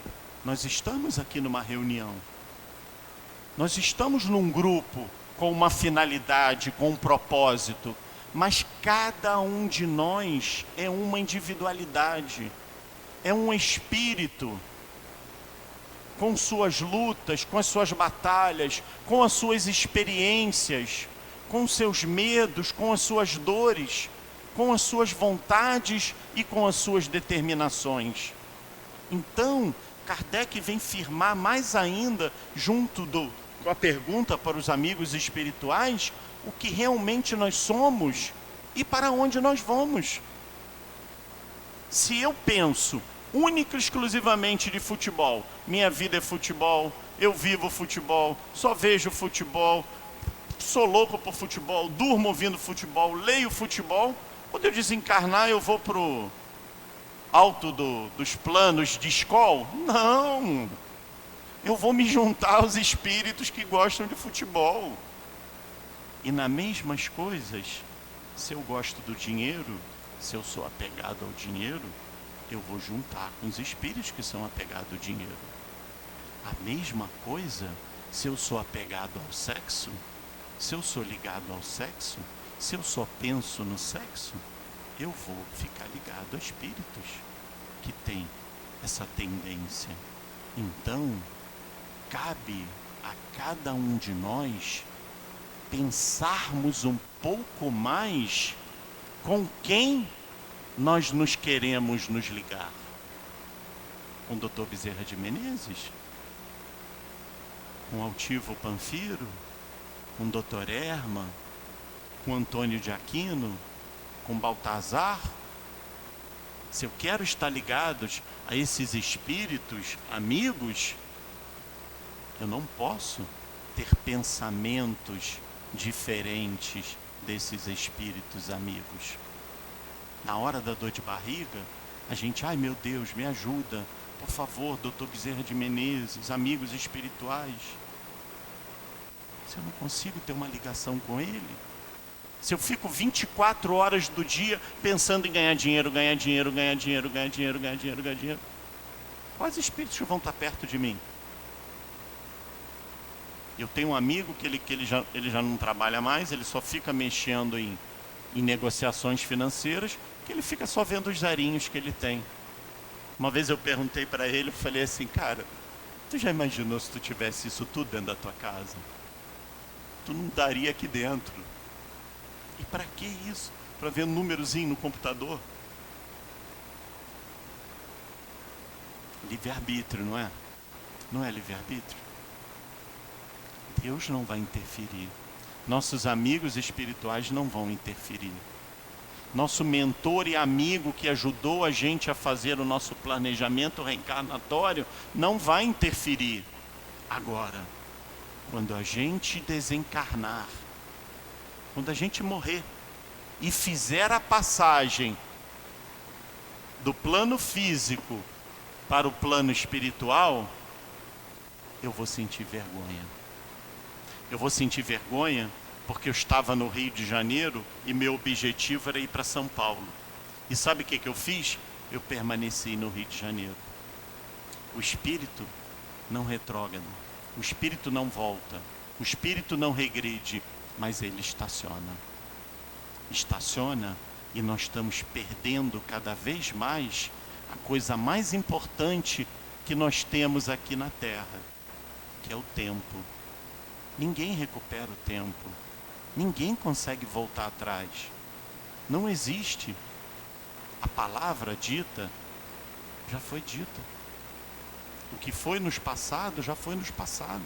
Nós estamos aqui numa reunião. Nós estamos num grupo com uma finalidade, com um propósito, mas cada um de nós é uma individualidade, é um espírito com suas lutas, com as suas batalhas, com as suas experiências, com seus medos, com as suas dores, com as suas vontades e com as suas determinações. Então, Kardec vem firmar mais ainda, junto com a pergunta para os amigos espirituais, o que realmente nós somos e para onde nós vamos. Se eu penso única e exclusivamente de futebol, minha vida é futebol, eu vivo futebol, só vejo futebol, sou louco por futebol, durmo ouvindo futebol, leio futebol, quando eu desencarnar eu vou pro alto dos planos de escola? Não, eu vou me juntar aos espíritos que gostam de futebol. E nas mesmas coisas, se eu gosto do dinheiro, se eu sou apegado ao dinheiro, eu vou juntar com os espíritos que são apegados ao dinheiro. A mesma coisa, se eu sou apegado ao sexo, se eu sou ligado ao sexo, se eu só penso no sexo, eu vou ficar ligado a espíritos que têm essa tendência. Então, cabe a cada um de nós pensarmos um pouco mais com quem nós nos queremos nos ligar. com o Dr. Bezerra de Menezes, com Altivo Panfiro, com Dr. Herman, com Antônio de Aquino, com Baltazar. Se eu quero estar ligado a esses espíritos amigos, eu não posso ter pensamentos diferentes desses espíritos amigos. Na hora da dor de barriga, a gente, ai meu Deus, me ajuda, por favor, Dr. Bezerra de Menezes, amigos espirituais. Se eu não consigo ter uma ligação com ele, se eu fico 24 horas do dia pensando em ganhar dinheiro, quais espíritos vão estar perto de mim? Eu tenho um amigo que ele já não trabalha mais, ele só fica mexendo em negociações financeiras, que ele fica só vendo os zarinhos que ele tem. Uma vez eu perguntei para ele, eu falei assim, cara, tu já imaginou se tu tivesse isso tudo dentro da tua casa? Tu não daria aqui dentro. E para que isso? Para ver um númerozinho no computador? Livre-arbítrio, não é? Não é livre-arbítrio? Deus não vai interferir. Nossos amigos espirituais não vão interferir. Nosso mentor e amigo que ajudou a gente a fazer o nosso planejamento reencarnatório não vai interferir. Agora, quando a gente desencarnar, quando a gente morrer e fizer a passagem do plano físico para o plano espiritual, eu vou sentir vergonha. Eu vou sentir vergonha porque eu estava no Rio de Janeiro e meu objetivo era ir para São Paulo. E sabe o que eu fiz? Eu permaneci no Rio de Janeiro. O espírito não retrógrado, o espírito não volta, o espírito não regride, mas ele estaciona. Estaciona e nós estamos perdendo cada vez mais a coisa mais importante que nós temos aqui na Terra, que é o tempo. Ninguém recupera o tempo. Ninguém consegue voltar atrás. Não existe. A palavra dita já foi dita. O que foi nos passados já foi nos passado.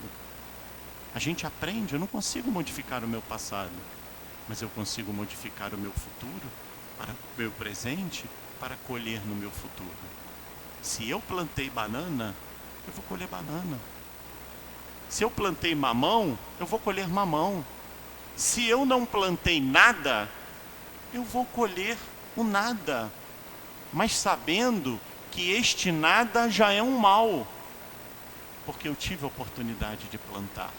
A gente aprende, eu não consigo modificar o meu passado, mas eu consigo modificar o meu futuro, para o meu presente, para colher no meu futuro. Se eu plantei banana, eu vou colher banana. Se eu plantei mamão, eu vou colher mamão. Se eu não plantei nada, eu vou colher o nada. Mas sabendo que este nada já é um mal, porque eu tive a oportunidade de plantar.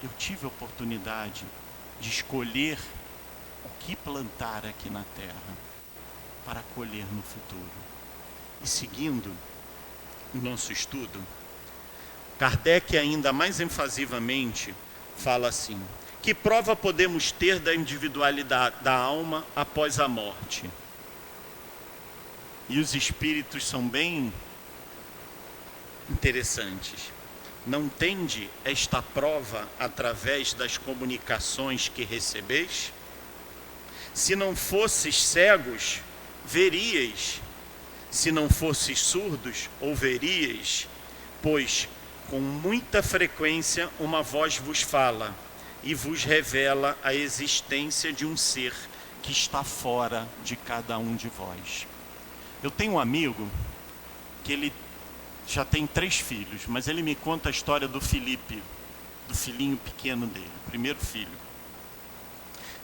Eu tive a oportunidade de escolher o que plantar aqui na Terra para colher no futuro. E seguindo o nosso estudo, Kardec ainda mais enfasivamente fala assim: que prova podemos ter da individualidade da alma após a morte? E os espíritos são bem interessantes. Não tende esta prova através das comunicações que recebeis? Se não fosses cegos, veríeis. Se não fosses surdos, ouveríeis. Pois com muita frequência uma voz vos fala e vos revela a existência de um ser que está fora de cada um de vós. Eu tenho um amigo que ele já tem 3 filhos, mas ele me conta a história do Felipe, do filhinho pequeno dele, o primeiro filho.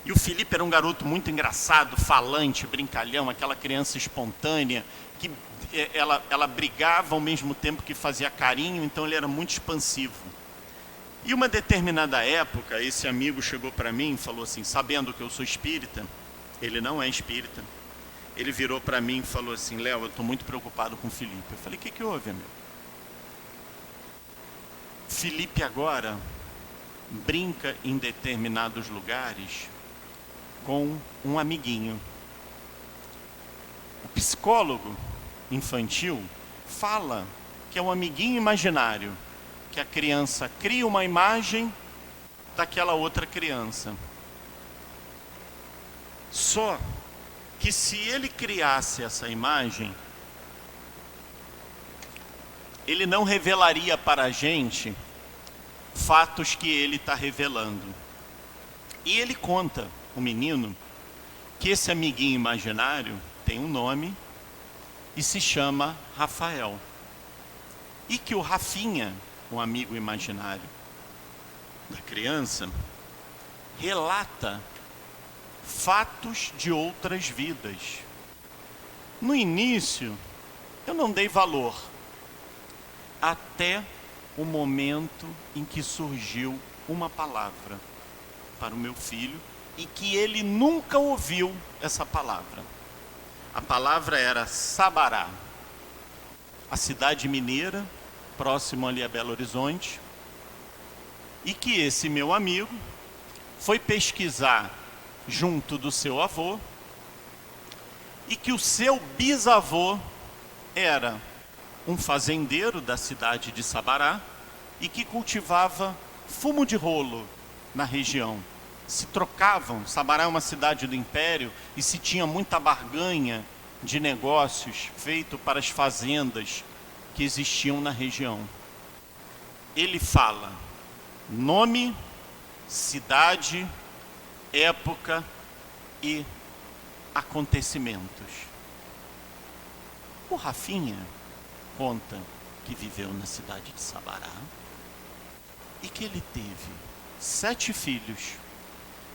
E o Felipe era um garoto muito engraçado, falante, brincalhão, aquela criança espontânea, que ela brigava ao mesmo tempo que fazia carinho, então ele era muito expansivo. E uma determinada época, esse amigo chegou para mim e falou assim, sabendo que eu sou espírita, ele não é espírita, ele virou para mim e falou assim: Léo, eu estou muito preocupado com o Felipe. Eu falei: o que houve, amigo? Felipe agora brinca em determinados lugares com um amiguinho. O psicólogo infantil fala que é um amiguinho imaginário, que a criança cria uma imagem daquela outra criança. Só que se ele criasse essa imagem, ele não revelaria para a gente fatos que ele está revelando. E ele conta, o menino, que esse amiguinho imaginário tem um nome e se chama Rafael. E que o Rafinha, um amigo imaginário da criança, relata fatos de outras vidas. No início, eu não dei valor, até o momento em que surgiu uma palavra para o meu filho e que ele nunca ouviu essa palavra. A palavra era Sabará, a cidade mineira, próximo ali a Belo Horizonte, e que esse meu amigo foi pesquisar junto do seu avô, e que o seu bisavô era um fazendeiro da cidade de Sabará e que cultivava fumo de rolo na região. Se trocavam, Sabará é uma cidade do Império, e se tinha muita barganha de negócios feito para as fazendas que existiam na região. Ele fala nome, cidade, época e acontecimentos. O Rafinha conta que viveu na cidade de Sabará e que ele teve 7 filhos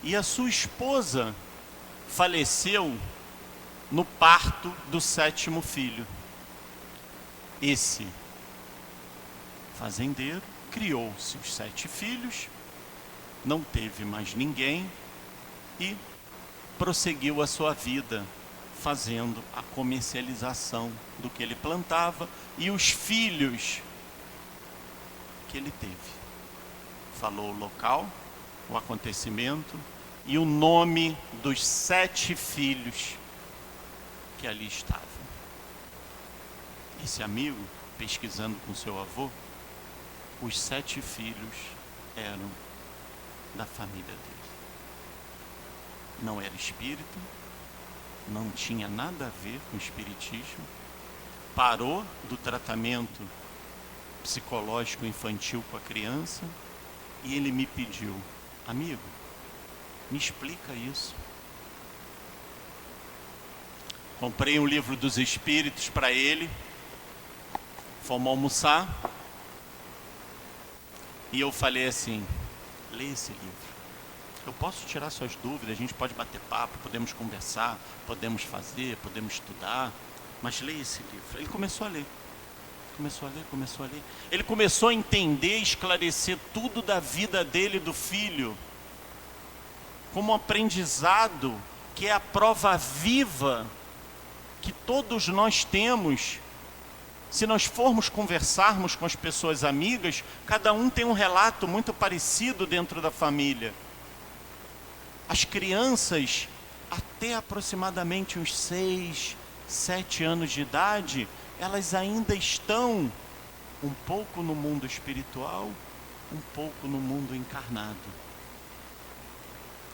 e a sua esposa faleceu no parto do 7º filho. Esse fazendeiro criou-se os 7 filhos, não teve mais ninguém e prosseguiu a sua vida fazendo a comercialização do que ele plantava e os filhos que ele teve. Falou o local, o acontecimento e o nome dos 7 filhos que ali estavam. Esse amigo, pesquisando com seu avô, os 7 filhos eram da família dele. Não era espírita, não tinha nada a ver com espiritismo, parou do tratamento psicológico infantil com a criança e ele me pediu: amigo, me explica isso. Comprei um livro dos espíritos para ele, fomos almoçar e eu falei assim: lê esse livro. Eu posso tirar suas dúvidas, a gente pode bater papo, podemos conversar, podemos fazer, podemos estudar, mas leia esse livro. Ele começou a ler. Começou a ler. Ele começou a entender, esclarecer tudo da vida dele e do filho, como um aprendizado que é a prova viva que todos nós temos. Se nós formos conversarmos com as pessoas amigas, cada um tem um relato muito parecido dentro da família. As crianças, até aproximadamente uns 6, 7 anos de idade, elas ainda estão um pouco no mundo espiritual, um pouco no mundo encarnado.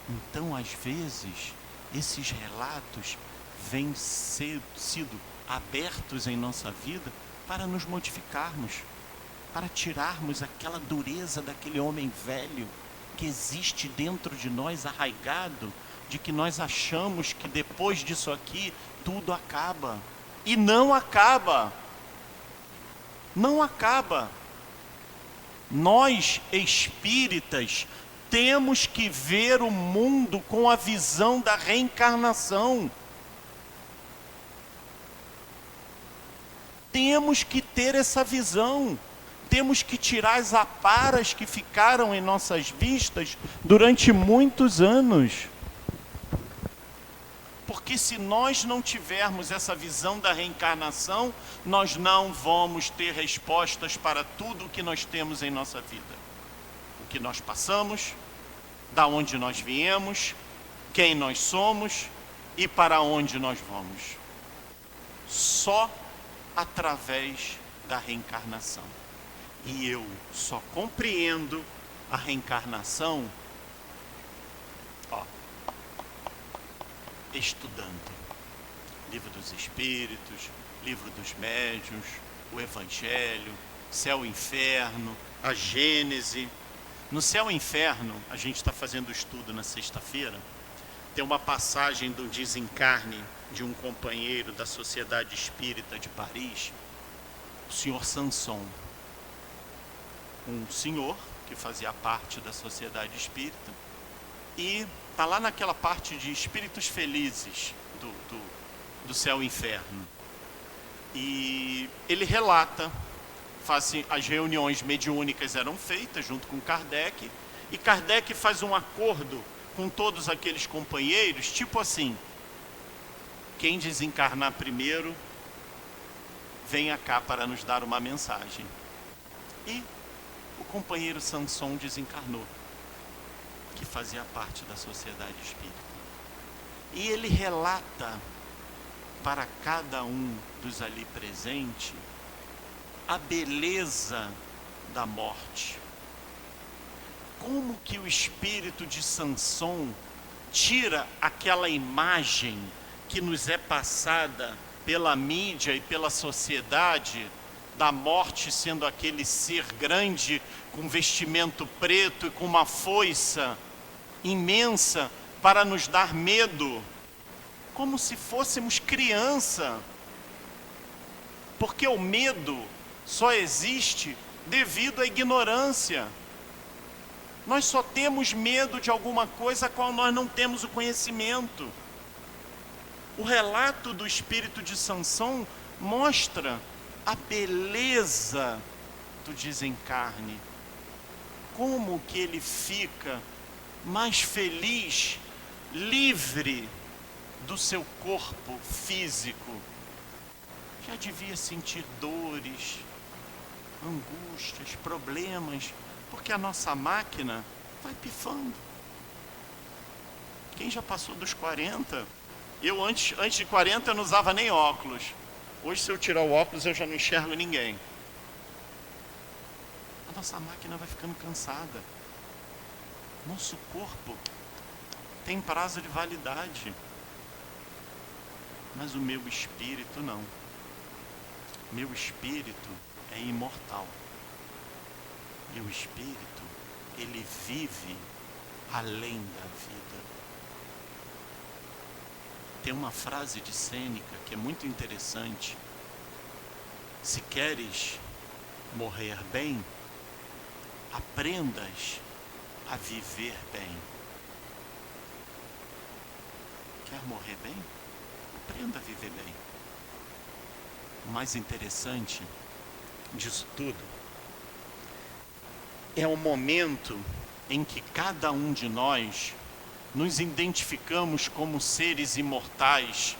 Então, às vezes, esses relatos vêm sido abertos em nossa vida para nos modificarmos, para tirarmos aquela dureza daquele homem velho que existe dentro de nós, arraigado, de que nós achamos que depois disso aqui tudo acaba. E não acaba. Não acaba. Nós, espíritas, temos que ver o mundo com a visão da reencarnação. Temos que ter essa visão. Temos que tirar as aparas que ficaram em nossas vistas durante muitos anos. Porque se nós não tivermos essa visão da reencarnação, nós não vamos ter respostas para tudo o que nós temos em nossa vida. O que nós passamos, da onde nós viemos, quem nós somos e para onde nós vamos. Só através da reencarnação. E eu só compreendo a reencarnação estudando Livro dos Espíritos, Livro dos Médiuns, o Evangelho, céu e inferno, a Gênese. No céu e inferno, a gente está fazendo o estudo na sexta-feira, tem uma passagem do desencarne de um companheiro da Sociedade Espírita de Paris, o senhor Sanson. Um senhor que fazia parte da Sociedade Espírita, e está lá naquela parte de espíritos felizes do céu e inferno. E ele relata, as reuniões mediúnicas eram feitas junto com Kardec, e Kardec faz um acordo com todos aqueles companheiros, tipo assim: quem desencarnar primeiro, venha cá para nos dar uma mensagem. E o companheiro Sanson desencarnou, que fazia parte da Sociedade Espírita. E ele relata para cada um dos ali presentes a beleza da morte. Como que o espírito de Sanson tira aquela imagem que nos é passada pela mídia e pela sociedade, da morte sendo aquele ser grande, com vestimento preto e com uma foice imensa para nos dar medo, como se fôssemos criança. Porque o medo só existe devido à ignorância. Nós só temos medo de alguma coisa a qual nós não temos o conhecimento. O relato do espírito de Sanson mostra a beleza do desencarne. Como que ele fica mais feliz, livre do seu corpo físico. Já devia sentir dores, angústias, problemas, porque a nossa máquina vai pifando. Quem já passou dos 40? Eu antes de 40 eu não usava nem óculos. Hoje, se eu tirar o óculos, eu já não enxergo ninguém. A nossa máquina vai ficando cansada. Nosso corpo tem prazo de validade. Mas o meu espírito não. Meu espírito é imortal. Meu espírito, ele vive além da vida. Tem uma frase de Sêneca que é muito interessante. Se queres morrer bem, aprendas a viver bem. Quer morrer bem? Aprenda a viver bem. O mais interessante disso tudo é o momento em que cada um de nós nos identificamos como seres imortais,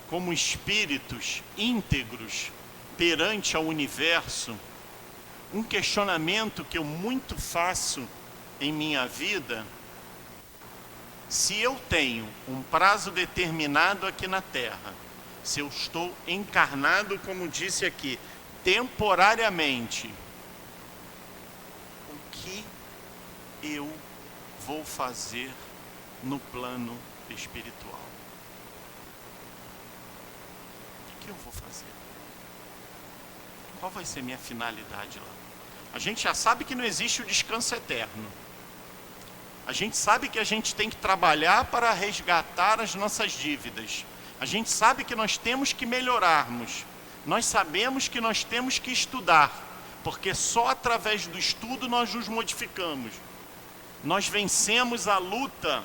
como espíritos íntegros perante ao universo. Um questionamento que eu muito faço em minha vida: se eu tenho um prazo determinado aqui na Terra, se eu estou encarnado, como disse aqui, temporariamente, o que eu vou fazer no plano espiritual? O que eu vou fazer? Qual vai ser minha finalidade lá? A gente já sabe que não existe o descanso eterno. A gente sabe que a gente tem que trabalhar para resgatar as nossas dívidas. A gente sabe que nós temos que melhorarmos. Nós sabemos que nós temos que estudar, porque só através do estudo nós nos modificamos. Nós vencemos a luta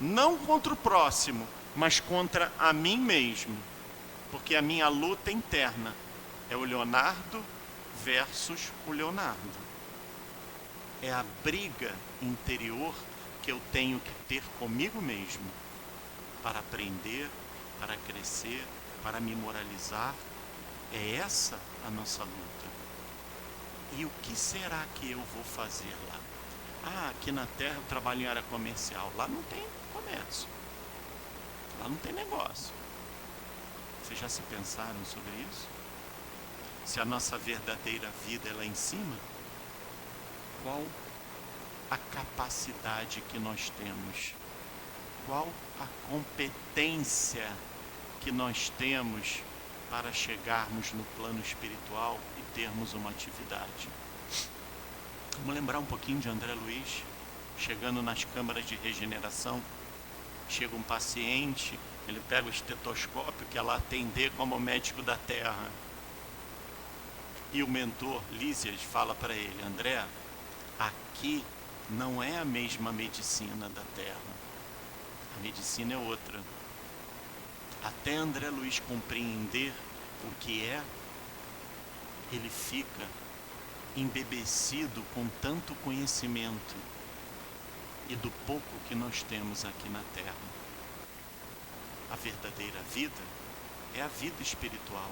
não contra o próximo, mas contra a mim mesmo. Porque a minha luta interna é o Leonardo versus o Leonardo. É a briga interior que eu tenho que ter comigo mesmo para aprender, para crescer, para me moralizar. É essa a nossa luta. E o que será que eu vou fazer lá? Ah, aqui na Terra eu trabalho em área comercial. Lá não tem comércio. Lá não tem negócio. Vocês já se pensaram sobre isso? Se a nossa verdadeira vida é lá em cima, qual a capacidade que nós temos? Qual a competência que nós temos para chegarmos no plano espiritual e termos uma atividade. Vamos lembrar um pouquinho de André Luiz, chegando nas câmaras de regeneração. Chega um paciente, ele pega o estetoscópio, quer lá atender como médico da terra. E o mentor, Lísias, fala para ele: André, aqui não é a mesma medicina da terra. A medicina é outra. Até André Luiz compreender o que é, ele fica embebecido com tanto conhecimento e do pouco que nós temos aqui na terra. A verdadeira vida é a vida espiritual.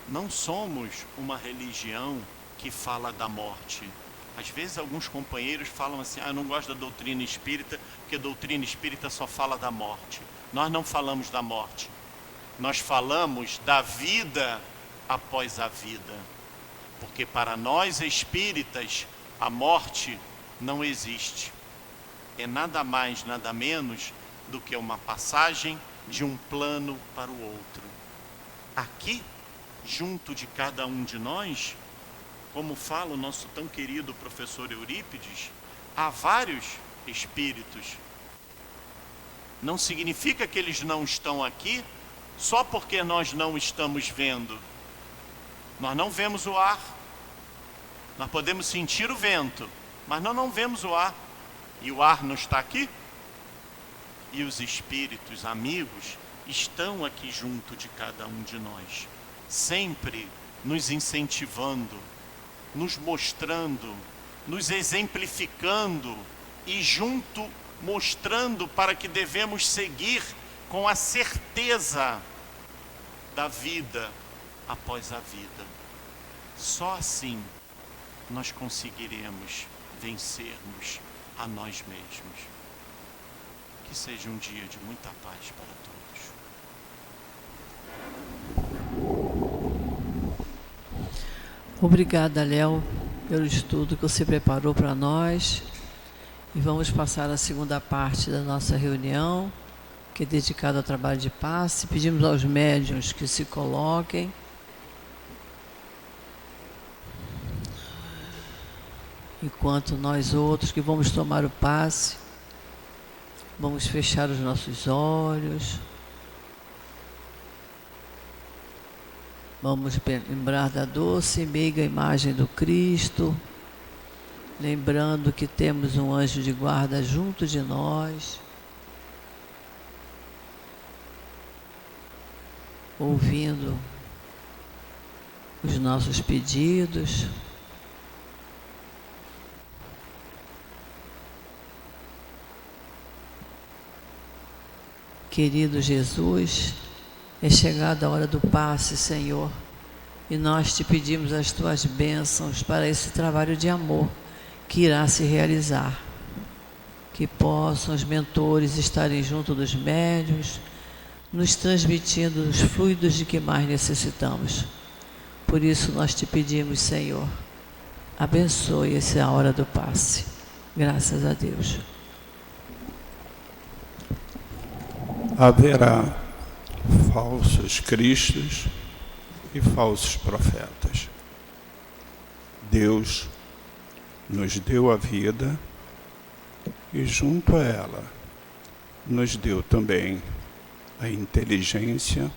Não somos uma religião que fala da morte. Às vezes alguns companheiros falam assim: eu não gosto da doutrina espírita, porque a doutrina espírita só fala da morte. Nós não falamos da morte. Nós falamos da vida após a vida. Porque para nós espíritas, a morte não existe. É nada mais, nada menos do que uma passagem de um plano para o outro. Aqui, junto de cada um de nós, como fala o nosso tão querido professor Eurípides, há vários espíritos. Não significa que eles não estão aqui só porque nós não estamos vendo. Nós não vemos o ar. Nós podemos sentir o vento, mas nós não vemos o ar. E o ar não está aqui? E os espíritos amigos estão aqui junto de cada um de nós, sempre nos incentivando, nos mostrando, nos exemplificando e junto mostrando para que devemos seguir com a certeza da vida após a vida. Só assim nós conseguiremos vencermos a nós mesmos. Que seja um dia de muita paz para todos. Obrigada, Léo, pelo estudo que você preparou para nós. E vamos passar a segunda parte da nossa reunião, que é dedicada ao trabalho de passe. Pedimos aos médiuns que se coloquem. Enquanto nós outros que vamos tomar o passe, vamos fechar os nossos olhos. Vamos lembrar da doce e meiga imagem do Cristo, lembrando que temos um anjo de guarda junto de nós, ouvindo os nossos pedidos. Querido Jesus, é chegada a hora do passe, Senhor, e nós te pedimos as tuas bênçãos para esse trabalho de amor que irá se realizar. Que possam os mentores estarem junto dos médiuns, nos transmitindo os fluidos de que mais necessitamos. Por isso nós te pedimos, Senhor, abençoe essa hora do passe. Graças a Deus. Haverá falsos cristos e falsos profetas. Deus nos deu a vida e junto a ela nos deu também a inteligência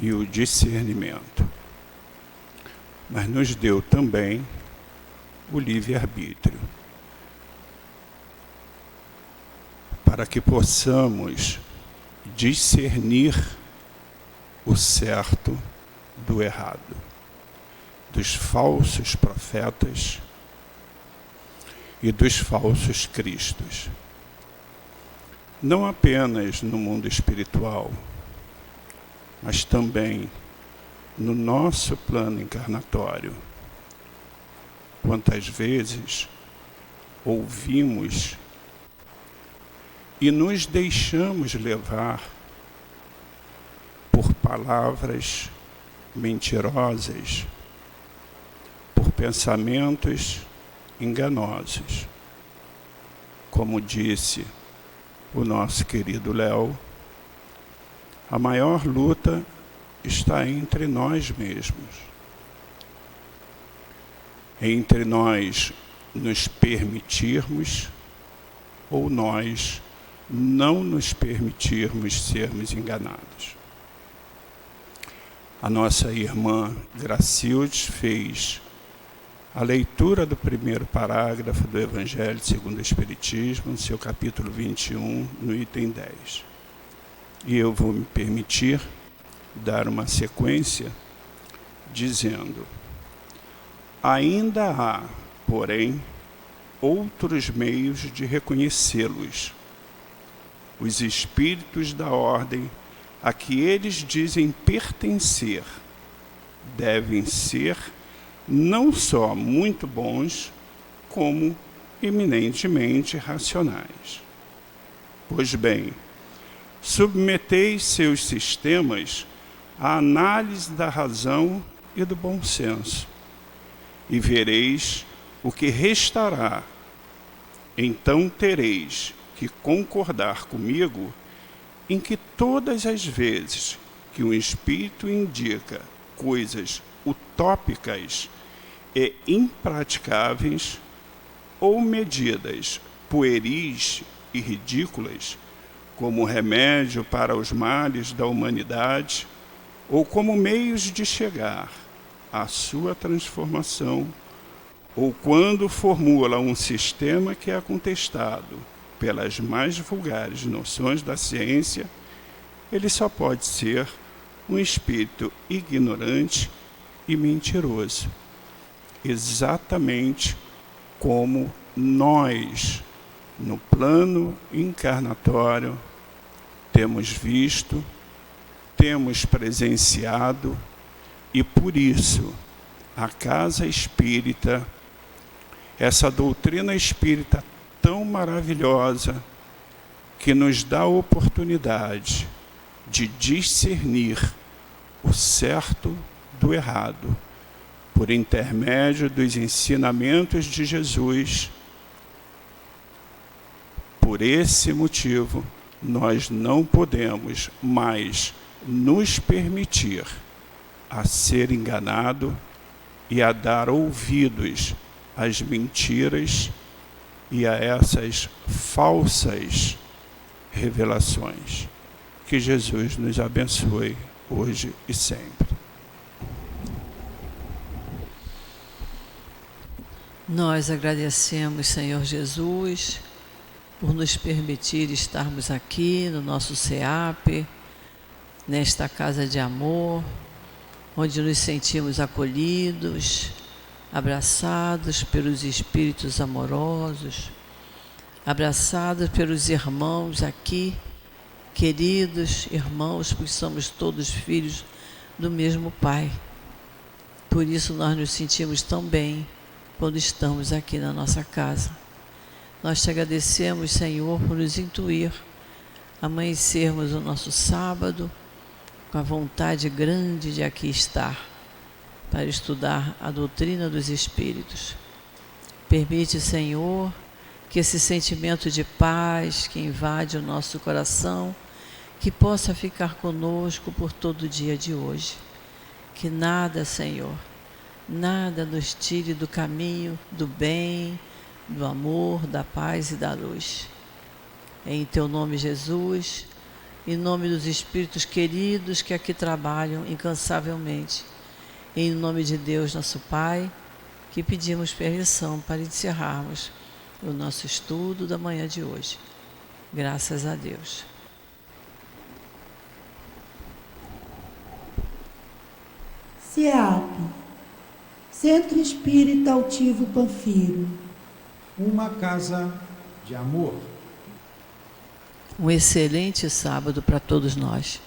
e o discernimento. Mas nos deu também o livre-arbítrio, para que possamos discernir o certo do errado, dos falsos profetas e dos falsos cristos. Não apenas no mundo espiritual, mas também no nosso plano encarnatório. Quantas vezes ouvimos e nos deixamos levar por palavras mentirosas, por pensamentos enganosos. Como disse o nosso querido Léo, a maior luta está entre nós mesmos. Entre nós nos permitirmos ou nós não nos permitirmos sermos enganados. A nossa irmã Gracilde fez a leitura do primeiro parágrafo do Evangelho segundo o Espiritismo, no seu capítulo 21, no item 10. E eu vou me permitir dar uma sequência dizendo: ainda há, porém, outros meios de reconhecê-los. Os espíritos da ordem a que eles dizem pertencer devem ser não só muito bons, como eminentemente racionais. Pois bem, submeteis seus sistemas à análise da razão e do bom senso, e vereis o que restará. Então tereis que concordar comigo em que todas as vezes que um espírito indica coisas utópicas e impraticáveis, ou medidas pueris e ridículas, como remédio para os males da humanidade, ou como meios de chegar à sua transformação, ou quando formula um sistema que é contestado pelas mais vulgares noções da ciência, ele só pode ser um espírito ignorante e mentiroso, exatamente como nós, no plano encarnatório, temos visto, temos presenciado, e por isso a casa espírita, essa doutrina espírita tão maravilhosa, que nos dá a oportunidade de discernir o certo do errado, por intermédio dos ensinamentos de Jesus. Por esse motivo, nós não podemos mais nos permitir a ser enganado e a dar ouvidos às mentiras e a essas falsas revelações. Que Jesus nos abençoe hoje e sempre. Nós agradecemos, Senhor Jesus, por nos permitir estarmos aqui no nosso SEAP, nesta casa de amor, onde nos sentimos acolhidos, abraçados pelos espíritos amorosos, abraçados pelos irmãos aqui, queridos irmãos, porque somos todos filhos do mesmo Pai. Por isso nós nos sentimos tão bem quando estamos aqui na nossa casa. Nós te agradecemos, Senhor, por nos intuir, amanhecermos o nosso sábado com a vontade grande de aqui estar, para estudar a doutrina dos Espíritos. Permite, Senhor, que esse sentimento de paz que invade o nosso coração, que possa ficar conosco por todo o dia de hoje. Que nada, Senhor, nada nos tire do caminho do bem, do amor, da paz e da luz. Em Teu nome, Jesus, em nome dos Espíritos queridos que aqui trabalham incansavelmente, em nome de Deus, nosso Pai, que pedimos permissão para encerrarmos o nosso estudo da manhã de hoje. Graças a Deus. SEAP, Centro Espírita Altivo Panfiro. Uma casa de amor. Um excelente sábado para todos nós.